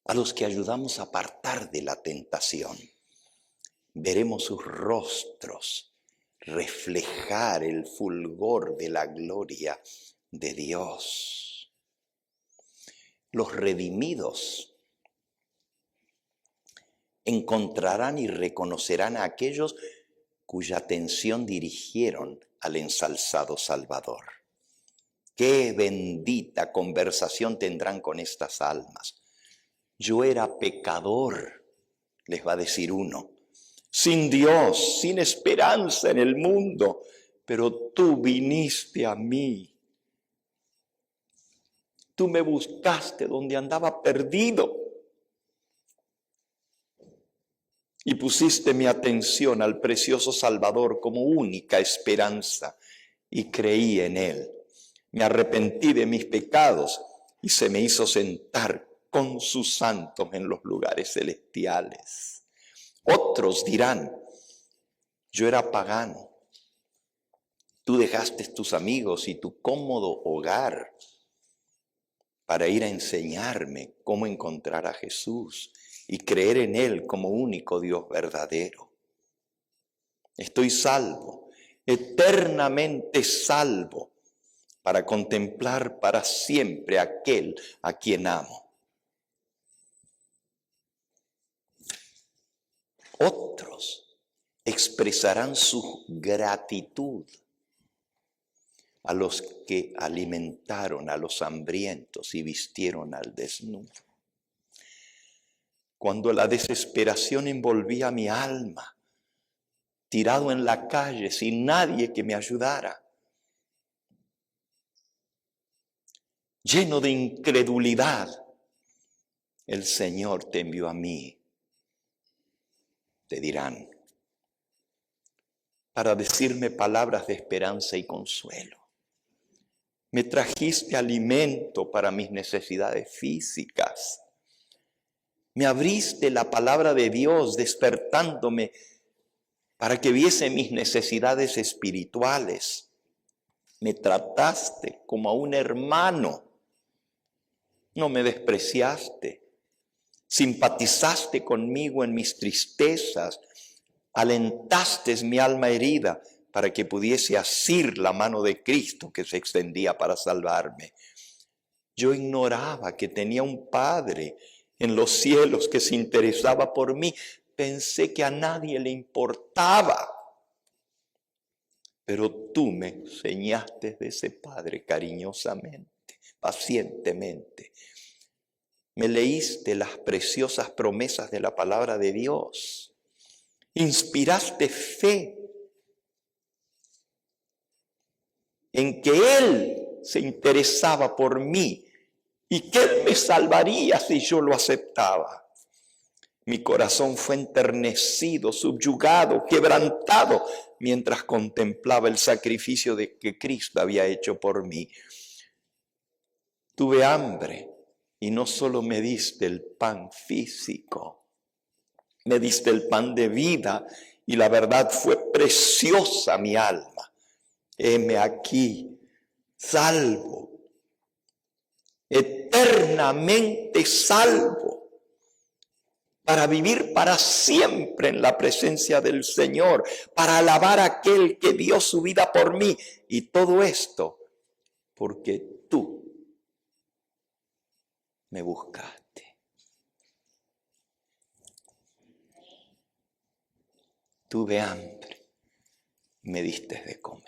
a los que ayudamos a apartar de la tentación. Veremos sus rostros reflejar el fulgor de la gloria de Dios. Los redimidos encontrarán y reconocerán a aquellos cuya atención dirigieron al ensalzado Salvador. Qué bendita conversación tendrán con estas almas. Yo era pecador, les va a decir uno, sin Dios, sin esperanza en el mundo, pero tú viniste a mí. Tú me buscaste donde andaba perdido y pusiste mi atención al precioso Salvador como única esperanza y creí en Él. Me arrepentí de mis pecados y se me hizo sentar con sus santos en los lugares celestiales. Otros dirán: yo era pagano. Tú dejaste tus amigos y tu cómodo hogar para ir a enseñarme cómo encontrar a Jesús y creer en Él como único Dios verdadero. Estoy salvo, eternamente salvo, para contemplar para siempre a aquel a quien amo. Otros expresarán su gratitud a los que alimentaron a los hambrientos y vistieron al desnudo. Cuando la desesperación envolvía mi alma, tirado en la calle sin nadie que me ayudara, lleno de incredulidad, el Señor te envió a mí te dirán, para decirme palabras de esperanza y consuelo. Me trajiste alimento para mis necesidades físicas. Me abriste la palabra de Dios despertándome para que viese mis necesidades espirituales. Me trataste como a un hermano. No me despreciaste. Simpatizaste conmigo en mis tristezas. Alentaste mi alma herida para que pudiese asir la mano de Cristo que se extendía para salvarme. Yo ignoraba que tenía un Padre en los cielos que se interesaba por mí. Pensé que a nadie le importaba. Pero tú me enseñaste de ese Padre cariñosamente, pacientemente. Me leíste las preciosas promesas de la palabra de Dios. Inspiraste fe en que Él se interesaba por mí y que Él me salvaría si yo lo aceptaba. Mi corazón fue enternecido, subyugado, quebrantado, mientras contemplaba el sacrificio que Cristo había hecho por mí. Tuve hambre y no solo me diste el pan físico, me diste el pan de vida y la verdad fue preciosa mi alma. Heme aquí, salvo, eternamente salvo, para vivir para siempre en la presencia del Señor, para alabar a aquel que dio su vida por mí. Y todo esto porque tú me buscaste. Tuve hambre, me diste de comer.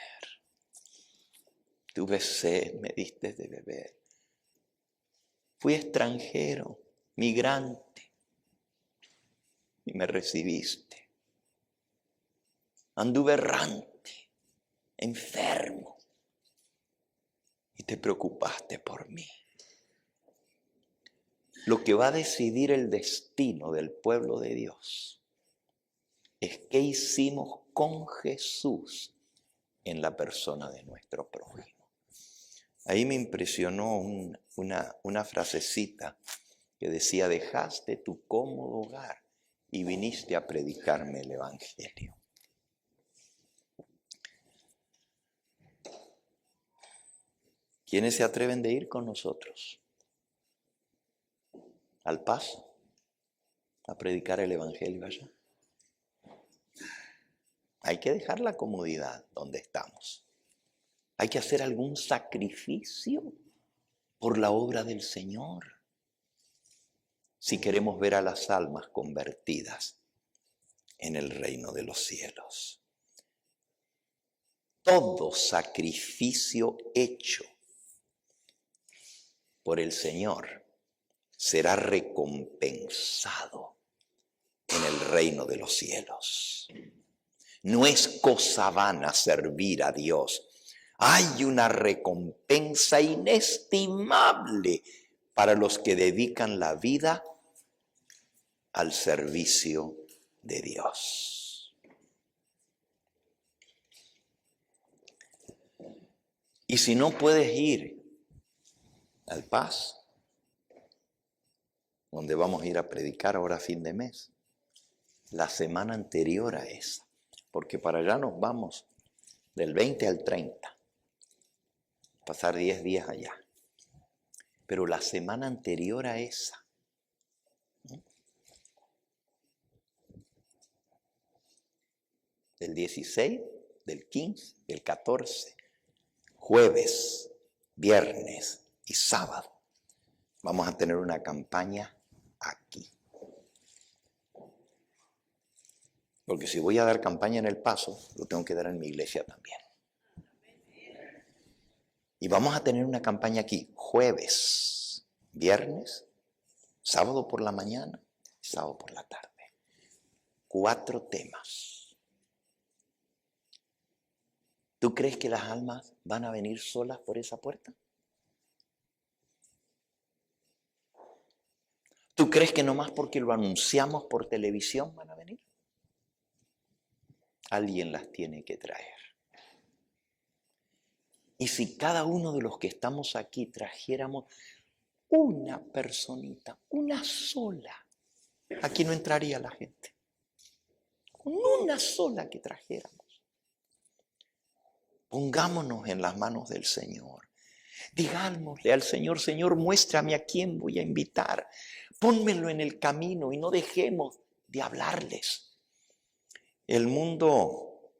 Tuve sed, me diste de beber. Fui extranjero, migrante, y me recibiste. Anduve errante, enfermo, y te preocupaste por mí. Lo que va a decidir el destino del pueblo de Dios es qué hicimos con Jesús en la persona de nuestro prójimo. Ahí me impresionó una frasecita que decía: dejaste tu cómodo hogar y viniste a predicarme el Evangelio. ¿Quiénes se atreven de ir con nosotros al Paso a predicar el Evangelio allá? Hay que dejar la comodidad donde estamos. Hay que hacer algún sacrificio por la obra del Señor si queremos ver a las almas convertidas en el reino de los cielos. Todo sacrificio hecho por el Señor será recompensado en el reino de los cielos. No es cosa vana servir a Dios. Hay una recompensa inestimable para los que dedican la vida al servicio de Dios. Y si no puedes ir al Paz, donde vamos a ir a predicar ahora a fin de mes, la semana anterior a esa, porque para allá nos vamos del 20 al 30, pasar 10 días allá. Pero la semana anterior a esa, del 16, del 15, del 14, jueves, viernes y sábado, vamos a tener una campaña aquí. Porque si voy a dar campaña en El Paso, lo tengo que dar en mi iglesia también. Y vamos a tener una campaña aquí, jueves, viernes, sábado por la mañana y sábado por la tarde. 4 temas. ¿Tú crees que las almas van a venir solas por esa puerta? ¿Tú crees que nomás porque lo anunciamos por televisión van a venir? alguien las tiene que traer. Y si cada uno de los que estamos aquí trajéramos una personita, una sola, aquí no entraría la gente. Con una sola que trajéramos. Pongámonos en las manos del Señor. Digámosle al Señor, Señor, muéstrame a quién voy a invitar. Pónmelo en el camino y no dejemos de hablarles. El mundo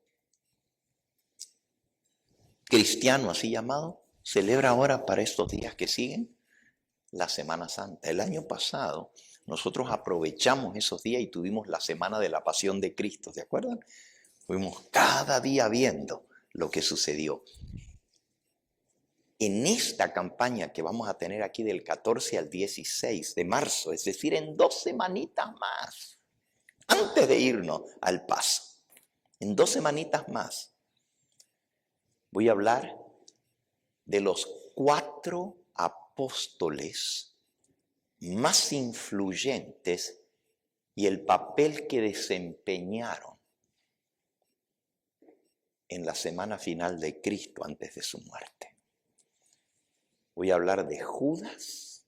cristiano, así llamado, celebra ahora para estos días que siguen la Semana Santa. El año pasado nosotros aprovechamos esos días y tuvimos la Semana de la Pasión de Cristo, ¿de acuerdo? Fuimos cada día viendo lo que sucedió. En esta campaña que vamos a tener aquí del 14 al 16 de marzo, es decir, en 2 semanitas más, antes de irnos al paso, en 2 semanitas más, voy a hablar de los 4 apóstoles más influyentes y el papel que desempeñaron en la semana final de Cristo antes de su muerte. Voy a hablar de Judas,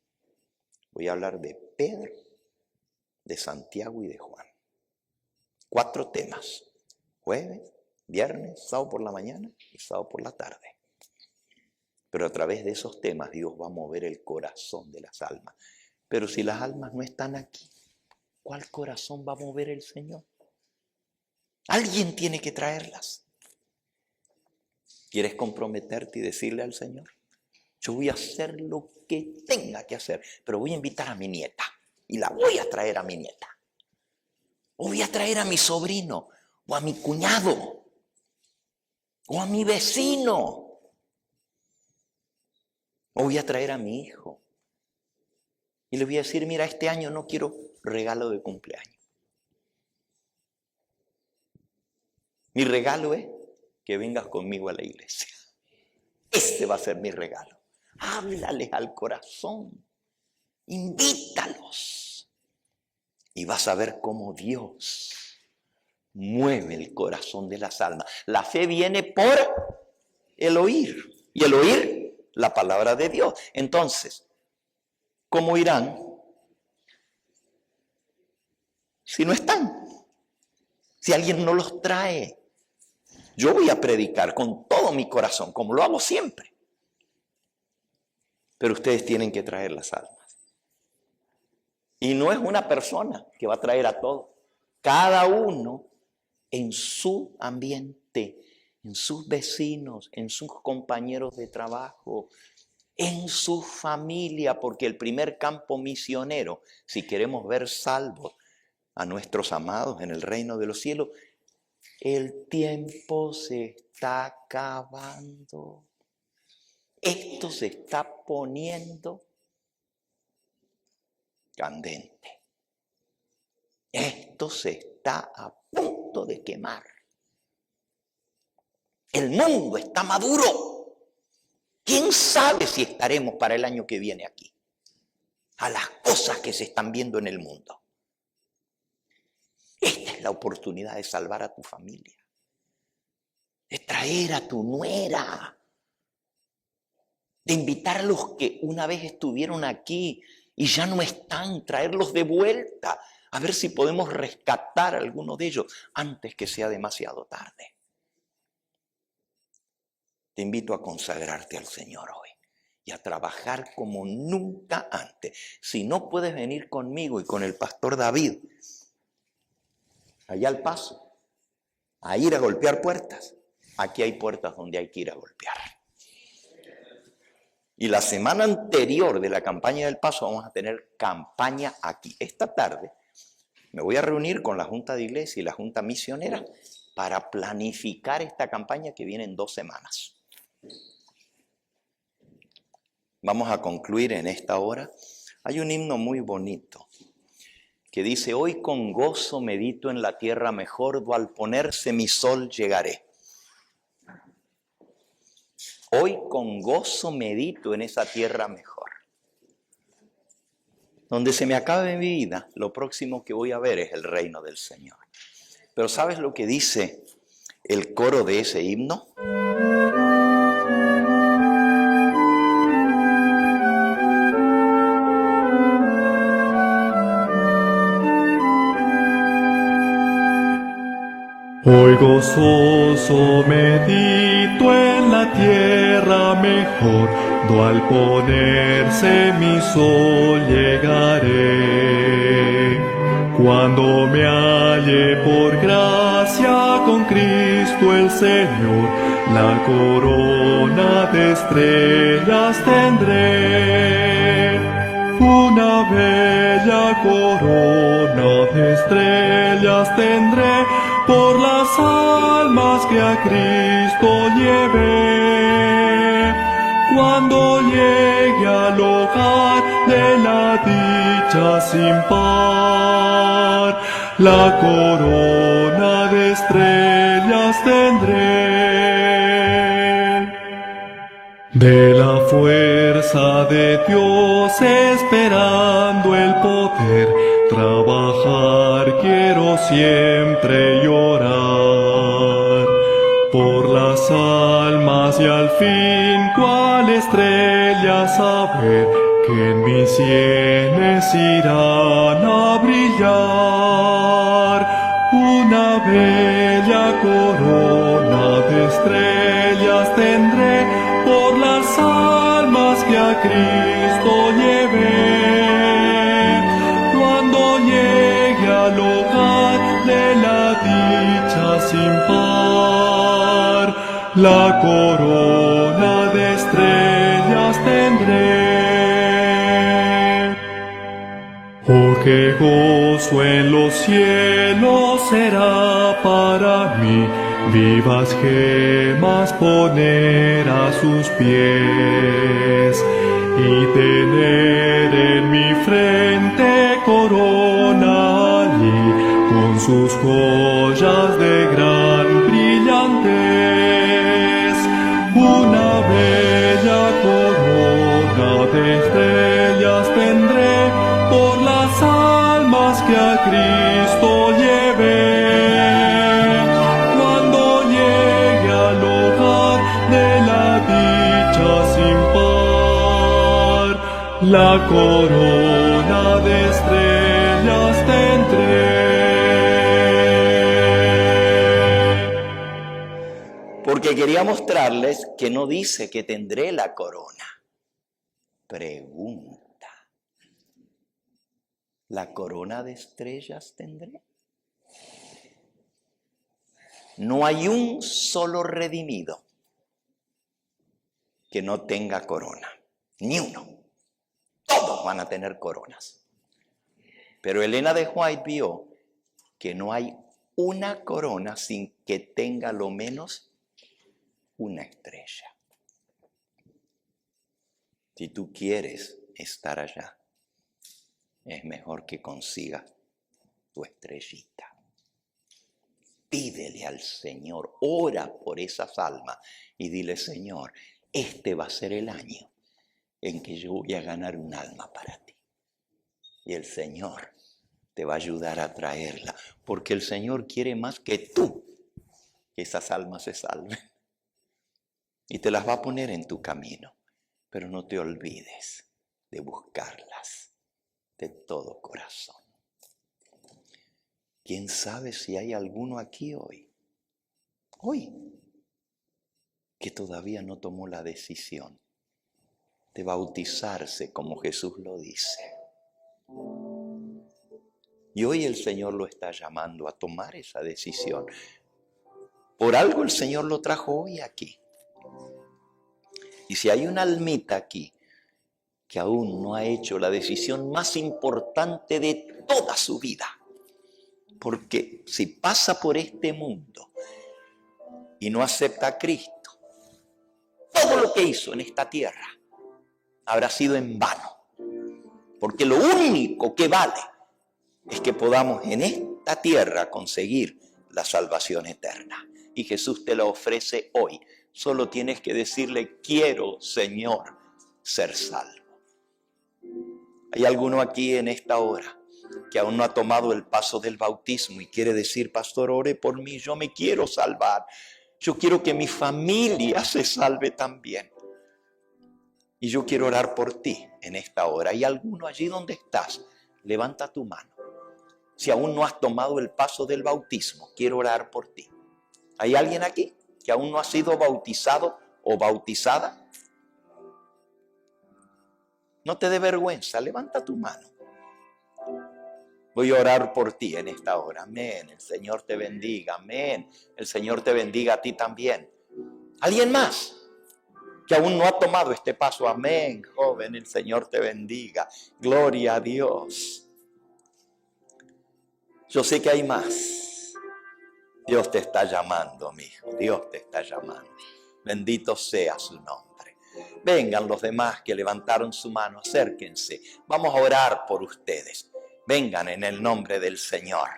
voy a hablar de Pedro, de Santiago y de Juan. 4 temas, jueves, viernes, sábado por la mañana y sábado por la tarde. Pero a través de esos temas Dios va a mover el corazón de las almas. Pero si las almas no están aquí, ¿cuál corazón va a mover el Señor? Alguien tiene que traerlas. ¿Quieres comprometerte y decirle al Señor? Yo voy a hacer lo que tenga que hacer, pero voy a invitar a mi nieta y la voy a traer a mi nieta. O voy a traer a mi sobrino o a mi cuñado o a mi vecino. O voy a traer a mi hijo y le voy a decir, mira, este año no quiero regalo de cumpleaños. Mi regalo es que vengas conmigo a la iglesia. Este va a ser mi regalo. Háblales al corazón. Invítalos. Y vas a ver cómo Dios mueve el corazón de las almas. La fe viene por el oír. Y el oír, la palabra de Dios. Entonces, ¿cómo irán si no están? Si alguien no los trae. Yo voy a predicar con todo mi corazón, como lo hago siempre. Pero ustedes tienen que traer las almas. Y no es una persona que va a traer a todos. Cada uno en su ambiente, en sus vecinos, en sus compañeros de trabajo, en su familia, porque el primer campo misionero, si queremos ver salvos a nuestros amados en el reino de los cielos, el tiempo se está acabando. Esto se está poniendo candente. Esto se está a punto de quemar. El mundo está maduro. ¿Quién sabe si estaremos para el año que viene aquí? A las cosas que se están viendo en el mundo. Esta es la oportunidad de salvar a tu familia, de traer a tu nuera, de invitar a los que una vez estuvieron aquí y ya no están, traerlos de vuelta, a ver si podemos rescatar a alguno de ellos antes que sea demasiado tarde. Te invito a consagrarte al Señor hoy y a trabajar como nunca antes. Si no puedes venir conmigo y con el pastor David allá al paso, a ir a golpear puertas, aquí hay puertas donde hay que ir a golpear. Y la semana anterior de la campaña del paso vamos a tener campaña aquí. Esta tarde me voy a reunir con la Junta de Iglesia y la Junta Misionera para planificar esta campaña que viene en 2 semanas. Vamos a concluir en esta hora. Hay un himno muy bonito que dice, hoy con gozo medito en la tierra mejor, do al ponerse mi sol llegaré. Hoy con gozo medito en esa tierra mejor. Donde se me acabe mi vida, lo próximo que voy a ver es el reino del Señor. Pero ¿sabes lo que dice el coro de ese himno? Hoy gozoso medito en la tierra mejor, do al ponerse mi sol llegaré. Cuando me halle por gracia con Cristo el Señor, la corona de estrellas tendré. Una bella corona de estrellas tendré, por las almas que a Cristo llevé. Cuando llegue al hogar de la dicha sin par, la corona de estrellas tendré. De la fuerza de Dios esperando el poder, trabajar quiero siempre y orar por las almas y al fin cual estrella saber que en mis sienes irán a brillar. Una bella corona de estrellas tendré por las almas que a Cristo llevé. Cuando llegue al hogar de la dicha sin par, la corona de estrellas tendré. Oh, qué gozo en los cielos será para mí, vivas gemas poner a sus pies y tener en mi frente corona allí con sus joyas de gran brillantez. Una bella corona de estrellas tendré por las almas que a Cristo llevé. Cuando llegue al hogar de la dicha sin par, la corona de estrellas tendré. Porque quería mostrarles que no dice que tendré la corona. Pregunta. ¿La corona de estrellas tendré? No hay un solo redimido que no tenga corona. Ni uno. Todos van a tener coronas. Pero Elena de White vio que no hay una corona sin que tenga lo menos una estrella. Si tú quieres estar allá, es mejor que consigas tu estrellita. Pídele al Señor, ora por esas almas y dile: Señor, este va a ser el año en que yo voy a ganar un alma para ti. Y el Señor te va a ayudar a traerla, porque el Señor quiere más que tú que esas almas se salven. Y te las va a poner en tu camino, pero no te olvides de buscarlas de todo corazón. ¿Quién sabe si hay alguno aquí hoy, que todavía no tomó la decisión de bautizarse como Jesús lo dice? Y hoy el Señor lo está llamando a tomar esa decisión. Por algo el Señor lo trajo hoy aquí. Y si hay una almita aquí que aún no ha hecho la decisión más importante de toda su vida, porque si pasa por este mundo y no acepta a Cristo, todo lo que hizo en esta tierra habrá sido en vano, porque lo único que vale es que podamos en esta tierra conseguir la salvación eterna. Y Jesús te la ofrece hoy. Solo tienes que decirle: quiero, Señor, ser salvo. ¿Hay alguno aquí en esta hora que aún no ha tomado el paso del bautismo y quiere decir, pastor, ore por mí, yo me quiero salvar. Yo quiero que mi familia se salve también. Y yo quiero orar por ti en esta hora. ¿Hay alguno allí donde estás? Levanta tu mano. Si aún no has tomado el paso del bautismo, quiero orar por ti. ¿Hay alguien aquí que aún no ha sido bautizado o bautizada? No te dé vergüenza, levanta tu mano. Voy a orar por ti en esta hora. Amén. El Señor te bendiga. Amén. El Señor te bendiga a ti también. ¿Alguien más que aún no ha tomado este paso? Amén, joven. El Señor te bendiga. Gloria a Dios. Yo sé que hay más. Dios te está llamando, mi hijo. Dios te está llamando. Bendito sea su nombre. Vengan los demás que levantaron su mano. Acérquense. Vamos a orar por ustedes. Vengan en el nombre del Señor.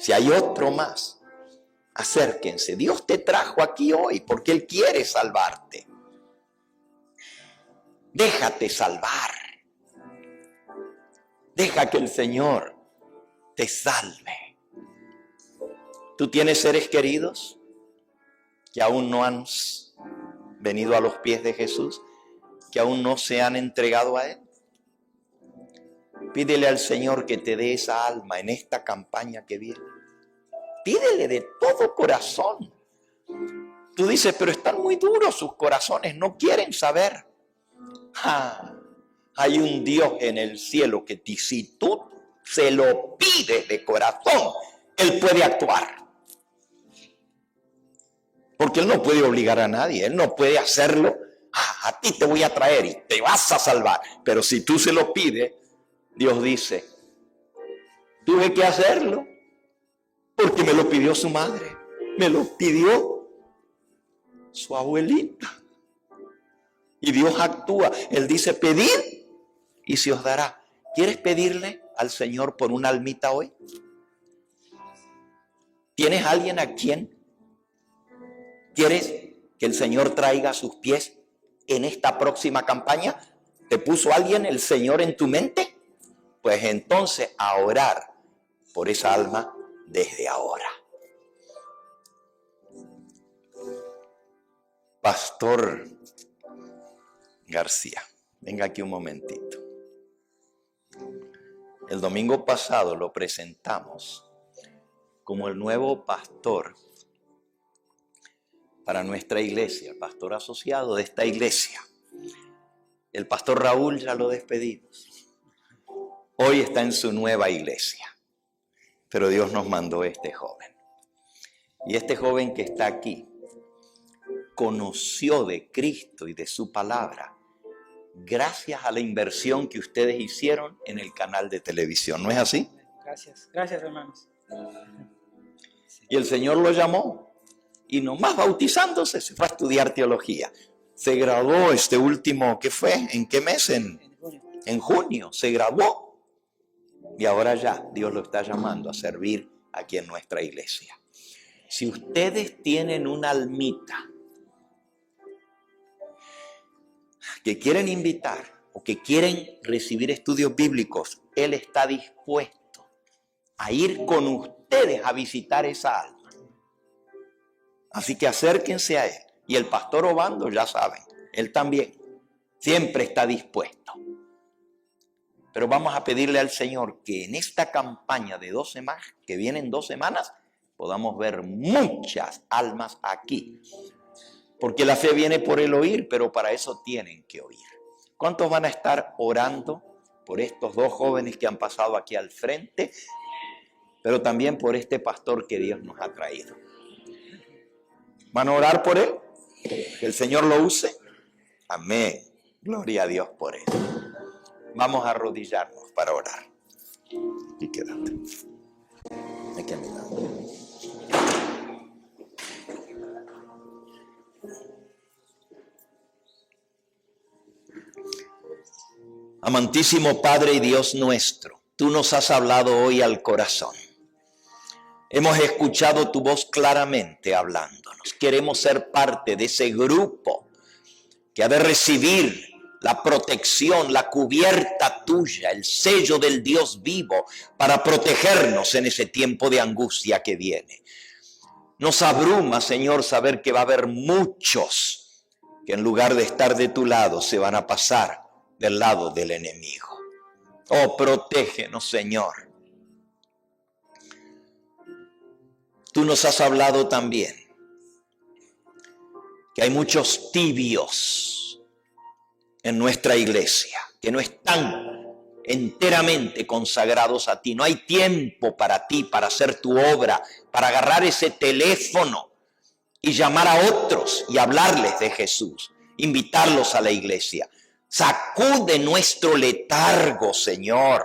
Si hay otro más, acérquense. Dios te trajo aquí hoy porque Él quiere salvarte. Déjate salvar. Deja que el Señor te salve. ¿Tú tienes seres queridos que aún no han venido a los pies de Jesús? ¿Que aún no se han entregado a Él? Pídele al Señor que te dé esa alma en esta campaña que viene. Pídele de todo corazón. Tú dices, pero están muy duros sus corazones, no quieren saber. Hay un Dios en el cielo que si tú se lo pides de corazón, Él puede actuar. Porque Él no puede obligar a nadie, Él no puede hacerlo. A ti te voy a traer y te vas a salvar. Pero si tú se lo pides, Dios dice, tuve que hacerlo porque me lo pidió su madre, me lo pidió su abuelita. Y Dios actúa. Él dice, pedid y se os dará. ¿Quieres pedirle al Señor por una almita hoy? ¿Tienes alguien a quien quieres que el Señor traiga a sus pies en esta próxima campaña? ¿Te puso alguien el Señor en tu mente? Pues entonces a orar por esa alma desde ahora. Pastor García, venga aquí un momentito. El domingo pasado lo presentamos como el nuevo pastor para nuestra iglesia, el pastor asociado de esta iglesia. El pastor Raúl ya lo despedimos. Hoy está en su nueva iglesia, pero Dios nos mandó este joven. Y este joven que está aquí conoció de Cristo y de su palabra gracias a la inversión que ustedes hicieron en el canal de televisión. ¿No es así? Gracias hermanos. Y el Señor lo llamó y nomás bautizándose se fue a estudiar teología. Se graduó este último, ¿qué fue? ¿En qué mes? En junio se graduó. Y ahora ya Dios lo está llamando a servir aquí en nuestra iglesia. Si ustedes tienen una almita que quieren invitar o que quieren recibir estudios bíblicos, Él está dispuesto a ir con ustedes a visitar esa alma. Así que acérquense a Él. Y el pastor Obando, ya saben, él también siempre está dispuesto. Pero vamos a pedirle al Señor que en esta campaña de 2 semanas, que vienen 2 semanas, podamos ver muchas almas aquí. Porque la fe viene por el oír, pero para eso tienen que oír. ¿Cuántos van a estar orando por estos 2 jóvenes que han pasado aquí al frente? Pero también por este pastor que Dios nos ha traído. ¿Van a orar por él? Que el Señor lo use. Amén. Gloria a Dios por él. Vamos a arrodillarnos para orar. Y quédate. Aquí a mi lado. Amantísimo Padre y Dios nuestro, tú nos has hablado hoy al corazón. Hemos escuchado tu voz claramente hablándonos. Queremos ser parte de ese grupo que ha de recibir la protección, la cubierta tuya, el sello del Dios vivo para protegernos en ese tiempo de angustia que viene. Nos abruma, Señor, saber que va a haber muchos que en lugar de estar de tu lado se van a pasar del lado del enemigo. Oh, protégenos, Señor. Tú nos has hablado también que hay muchos tibios en nuestra iglesia que no están enteramente consagrados a ti. No hay tiempo para ti, para hacer tu obra, para agarrar ese teléfono y llamar a otros y hablarles de Jesús, invitarlos a la iglesia. Sacude nuestro letargo, Señor.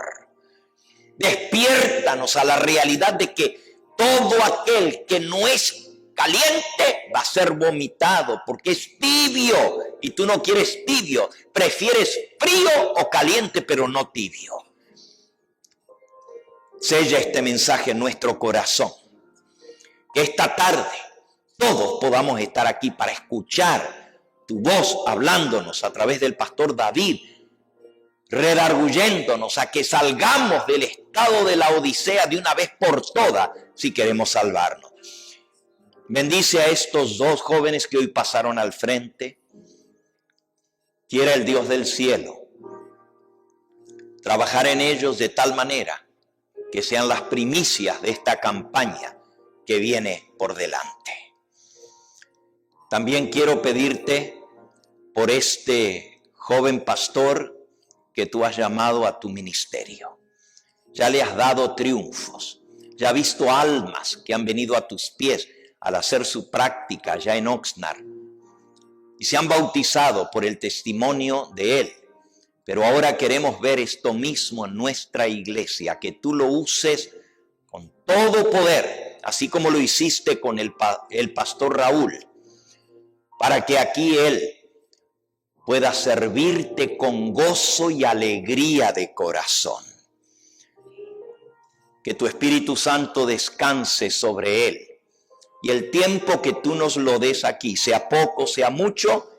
Despiértanos a la realidad de que todo aquel que no es caliente va a ser vomitado porque es tibio y tú no quieres tibio, prefieres frío o caliente pero no tibio. Sella este mensaje en nuestro corazón, que esta tarde todos podamos estar aquí para escuchar tu voz hablándonos a través del pastor David, redarguyéndonos a que salgamos del estado de la odisea de una vez por todas si queremos salvarnos. Bendice a estos dos jóvenes que hoy pasaron al frente. Quiera el Dios del cielo trabajar en ellos de tal manera que sean las primicias de esta campaña que viene por delante. También quiero pedirte por este joven pastor que tú has llamado a tu ministerio. Ya le has dado triunfos, ya has visto almas que han venido a tus pies al hacer su práctica ya en Oxnard y se han bautizado por el testimonio de él. Pero ahora queremos ver esto mismo en nuestra iglesia, que tú lo uses con todo poder, así como lo hiciste con el pastor Raúl, para que aquí él pueda servirte con gozo y alegría de corazón. Que tu Espíritu Santo descanse sobre él. Y el tiempo que tú nos lo des aquí, sea poco, sea mucho,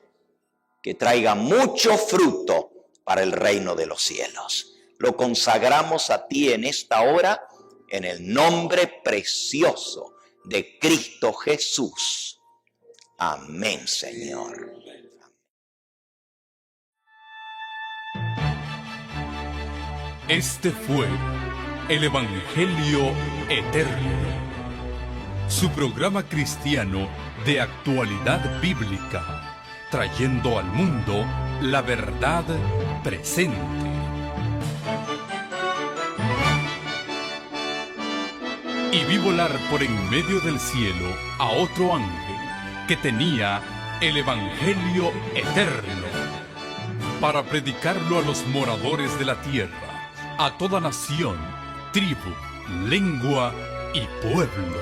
que traiga mucho fruto para el reino de los cielos. Lo consagramos a ti en esta hora, en el nombre precioso de Cristo Jesús. Amén, Señor. Este fue el Evangelio Eterno, su programa cristiano de actualidad bíblica, trayendo al mundo la verdad presente. Y vi volar por en medio del cielo a otro ángel que tenía el Evangelio Eterno, para predicarlo a los moradores de la tierra, a toda nación, tribu, lengua y pueblo.